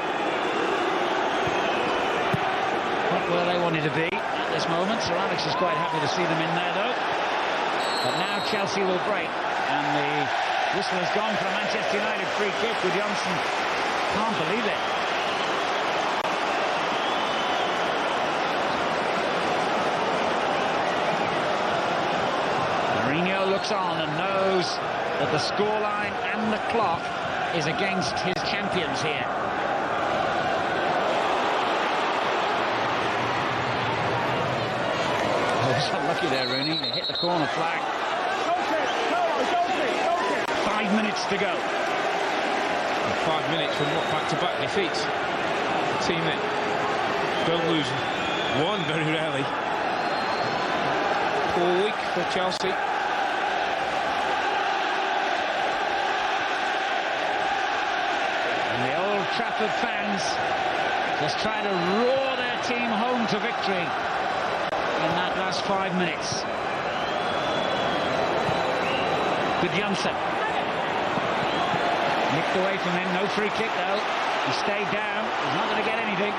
Not where they wanted to be at this moment. Sir Alex is quite happy to see them in there, though. But now Chelsea will break, and the whistle has gone for a Manchester United free kick with Johnson. Can't believe it. Mourinho looks on and knows that the scoreline and the clock is against his champions here. Oh, so lucky there, Rooney. They hit the corner flag. 5 minutes to go. 5 minutes from what back-to-back defeats. A team that don't lose one very rarely. Poor week for Chelsea. And the Old Trafford fans just trying to roar their team home to victory in that last 5 minutes. Good Johnson. Nicked away from him, no free kick though. He stayed down, he's not going to get anything.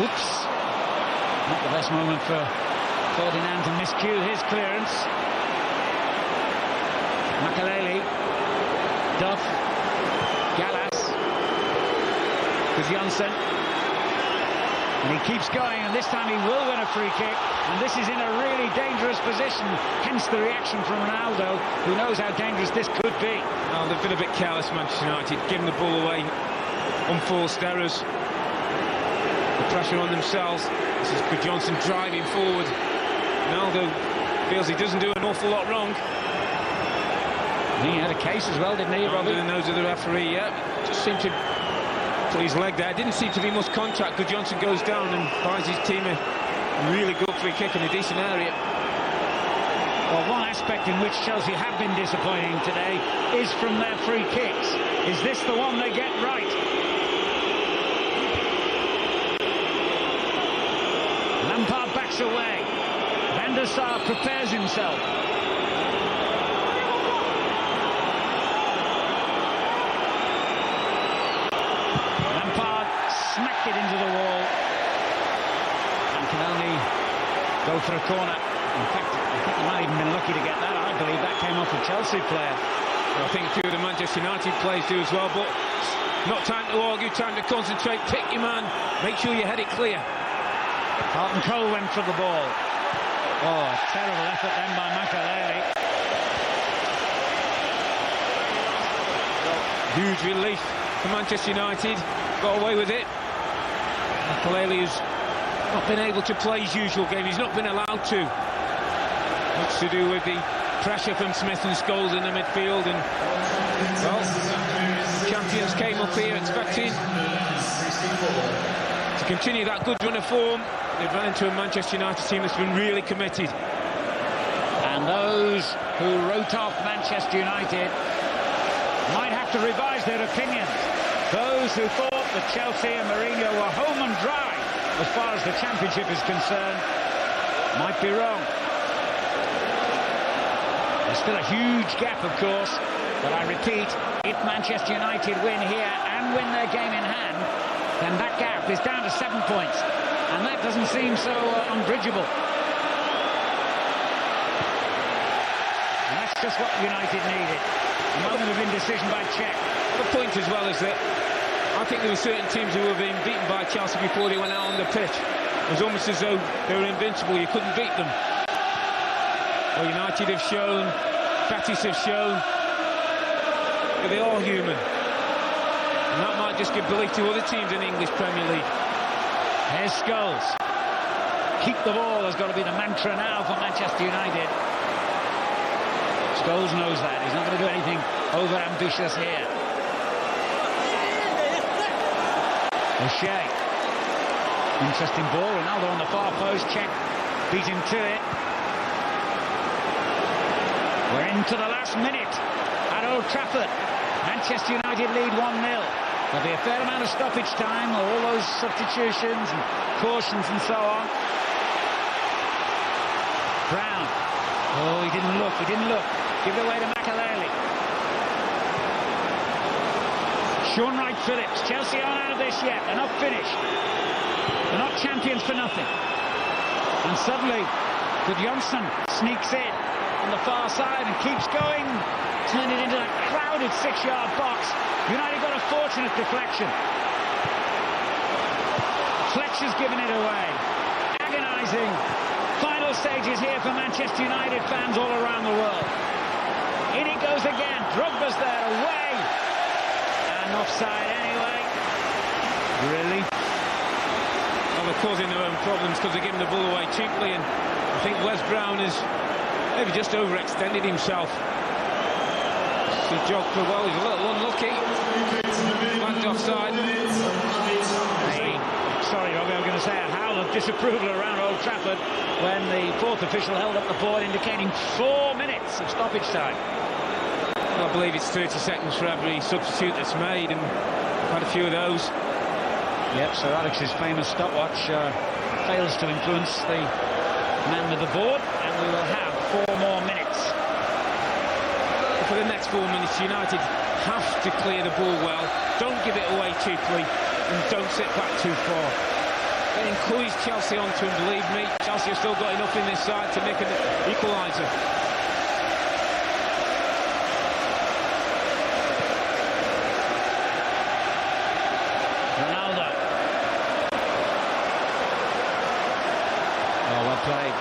Oops. Not the best moment for Ferdinand to miscue his clearance. Makelele. Duff. Gallas. Johnson. And he keeps going, and this time he will win a free kick. And this is in a really dangerous position, hence the reaction from Ronaldo, who knows how dangerous this could be. Oh, they've been a bit careless, Manchester United, giving the ball away, unforced errors, the pressure on themselves. This is Good Johnson driving forward. Ronaldo feels he doesn't do an awful lot wrong. He had a case as well, didn't he, Robbie? Under the nose of the referee, yeah. Just seemed to put his leg there. Didn't seem to be much contact. Good Johnson goes down and buys his team a really good free kick in a decent area. Well, one aspect in which Chelsea have been disappointing today is from their free kicks. Is this the one they get right? Lampard backs away. Van der Sar prepares himself. Lampard smacked it into the wall and can only go for a corner. In fact, I think he might have even been lucky to get that. I believe that came off a Chelsea player. Well, I think a few of the Manchester United players do as well, but not time to argue, time to concentrate, pick your man, make sure you head it clear. Carlton Cole went for the ball. Oh, a terrible effort then by Makelele. Huge relief for Manchester United. Got away with it. Makelele has not been able to play his usual game. He's not been allowed to. Much to do with the pressure from Smith and Scholes in the midfield. And, well, champions came up here expecting to continue that good run of form. They've run into a Manchester United team that's been really committed. And those who wrote off Manchester United might have to revise their opinions. Those who thought that Chelsea and Mourinho were home and dry as far as the championship is concerned might be wrong. There's still a huge gap, of course, but I repeat, if Manchester United win here and win their game in hand, then that gap is down to 7 points, and that doesn't seem so unbridgeable. And that's just what United needed. A moment of indecision by Cech. The point as well is that I think there were certain teams who were being beaten by Chelsea before they went out on the pitch. It was almost as though they were invincible, you couldn't beat them. Well, United have shown, Betis have shown that they are human. And that might just give belief to other teams in the English Premier League. Here's Scholes. Keep the ball has got to be the mantra now for Manchester United. Scholes knows that. He's not going to do anything over-ambitious here. O'Shea. Interesting ball. Ronaldo on the far post. Cech beat him to it. We're into the last minute at Old Trafford. Manchester United lead 1-0. There'll be a fair amount of stoppage time, all those substitutions and cautions and so on. Brown. Oh, he didn't look. Give it away to Makelele. Shaun Wright-Phillips. Chelsea aren't out of this yet. They're not finished. They're not champions for nothing. And suddenly, Gudjohnsen sneaks in on the far side and keeps going. Turned it into that crowded 6-yard box. United got a fortunate deflection. Fletcher's given it away. Agonising. Final stages here for Manchester United fans all around the world. In it goes again. Drogba's there, away. And offside anyway. Really? Well, they're causing their own problems because they're giving the ball away cheaply. And I think Wes Brown has maybe just overextended himself. Job for well, he's a little unlucky. Flagged offside. Sorry, Robbie, I was going to say a howl of disapproval around Old Trafford when the fourth official held up the board indicating 4 minutes of stoppage time. Well, I believe it's 30 seconds for every substitute that's made, and we've had a few of those. Yep, so Alex's famous stopwatch fails to influence the man with the board, and we will have 4 more minutes. For the next 4 minutes, United have to clear the ball well, don't give it away cheaply, and don't sit back too far. They encourage Chelsea onto them, believe me. Chelsea have still got enough in this side to make an equaliser. Ronaldo. Oh, well played.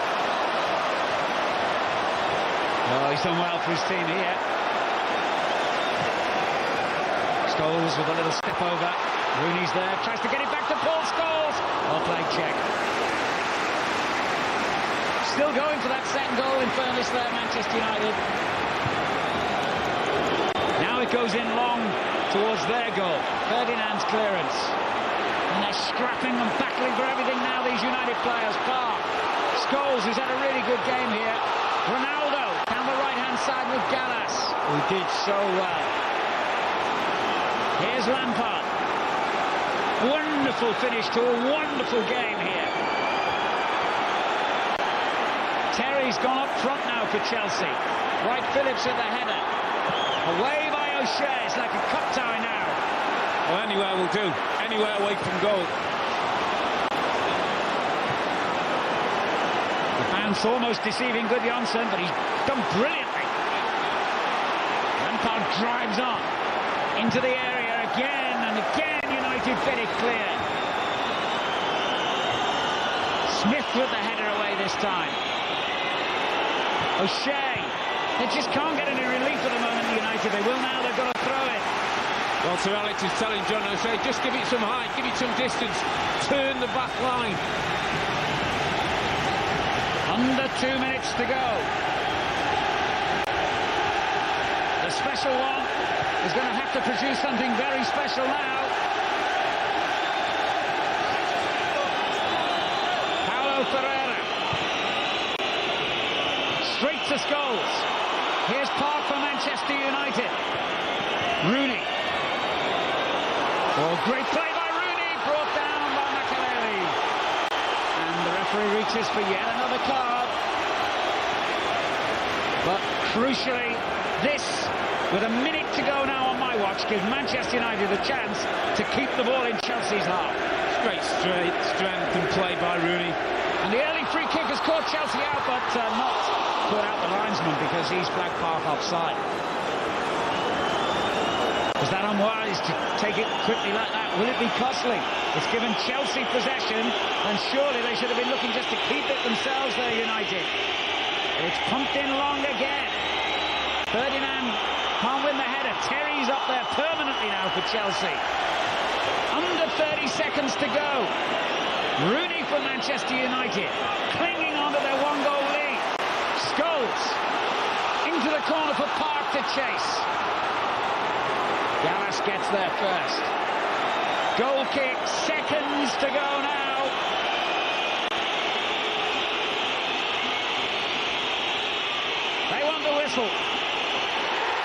Oh, he's done well for his team here. Scholes with a little step over. Rooney's there, tries to get it back to Paul Scholes. Well played, Cech. Still going for that second goal, in fairness there, Manchester United. Now it goes in long towards their goal. Ferdinand's clearance. And they're scrapping and battling for everything now, these United players. Park. Scholes, who's had a really good game here. Ronaldo down the right-hand side with Gallas, who did so well. Here's Lampard. Wonderful finish to a wonderful game here. Terry's gone up front now for Chelsea. Wright-Phillips at the header. Away by O'Shea. It's like a cup tie now. Well, anywhere will do. Anywhere away from goal. The man's almost deceiving Gudjohnsen, but he's done brilliantly. Lampard drives on into the area again and again. United get it clear. Smith with the header away this time. O'Shea. They just can't get any relief at the moment, United. They will now. They've got to throw it. Well, Sir Alex is telling John O'Shea, just give it some height, give it some distance, turn the back line. Under 2 minutes to go. The special one is going to have to produce something very special now. Paulo Ferreira. Straight to Scholes. Here's Park for Manchester United. Rooney. Oh, great play by Rooney, brought down by Makelele. And the referee reaches for yet another card. But crucially, this, with a minute to go now on my watch, gives Manchester United a chance to keep the ball in Chelsea's half. Great strength and play by Rooney. And the early free kick has caught Chelsea out, but not caught out the linesman because he's flagged Park offside. Was that unwise to take it quickly like that? Will it be costly? It's given Chelsea possession, and surely they should have been looking just to keep it themselves there, United. It's pumped in long again. Ferdinand can't win the header. Terry's up there permanently now for Chelsea. Under 30 seconds to go. Rooney for Manchester United, clinging onto their one-goal lead. Scholes into the corner for Park to chase. Gallas gets there first. Goal kick, seconds to go now. They want the whistle.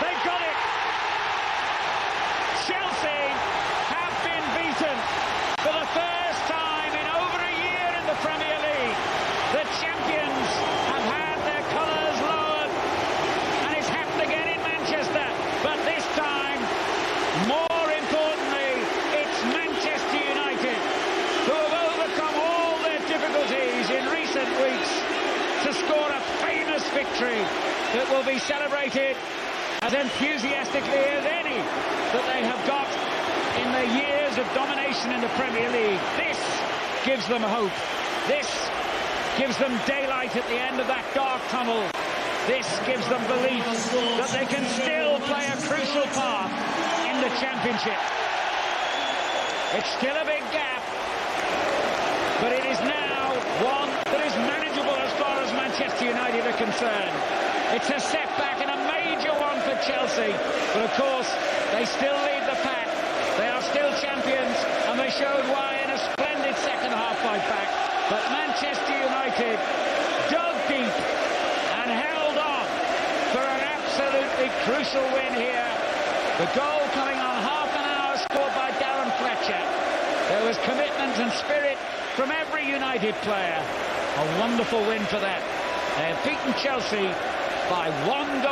They've got it. Chelsea have been beaten for the first time in over a year in the Premier League. The champions have had their colours lowered, and it's happened again in Manchester. But this time, more importantly, it's Manchester United who have overcome all their difficulties in recent weeks to score a famous victory that will be celebrated as enthusiastically as any that they have got in their years of domination in the Premier League. This gives them hope. This gives them daylight at the end of that dark tunnel. This gives them belief that they can still play a crucial part in the Championship. It's still a big gap, but it is now one that is manageable as far as Manchester United are concerned. It's a setback and a major one for Chelsea, but of course they still lead the pack. They are still champions, and they showed why in a splendid second half fight back. But Manchester United dug deep and held on for an absolutely crucial win here. The goal coming on half an hour, scored by Darren Fletcher. There was commitment and spirit from every United player. A wonderful win for them. They have beaten Chelsea by 1-0.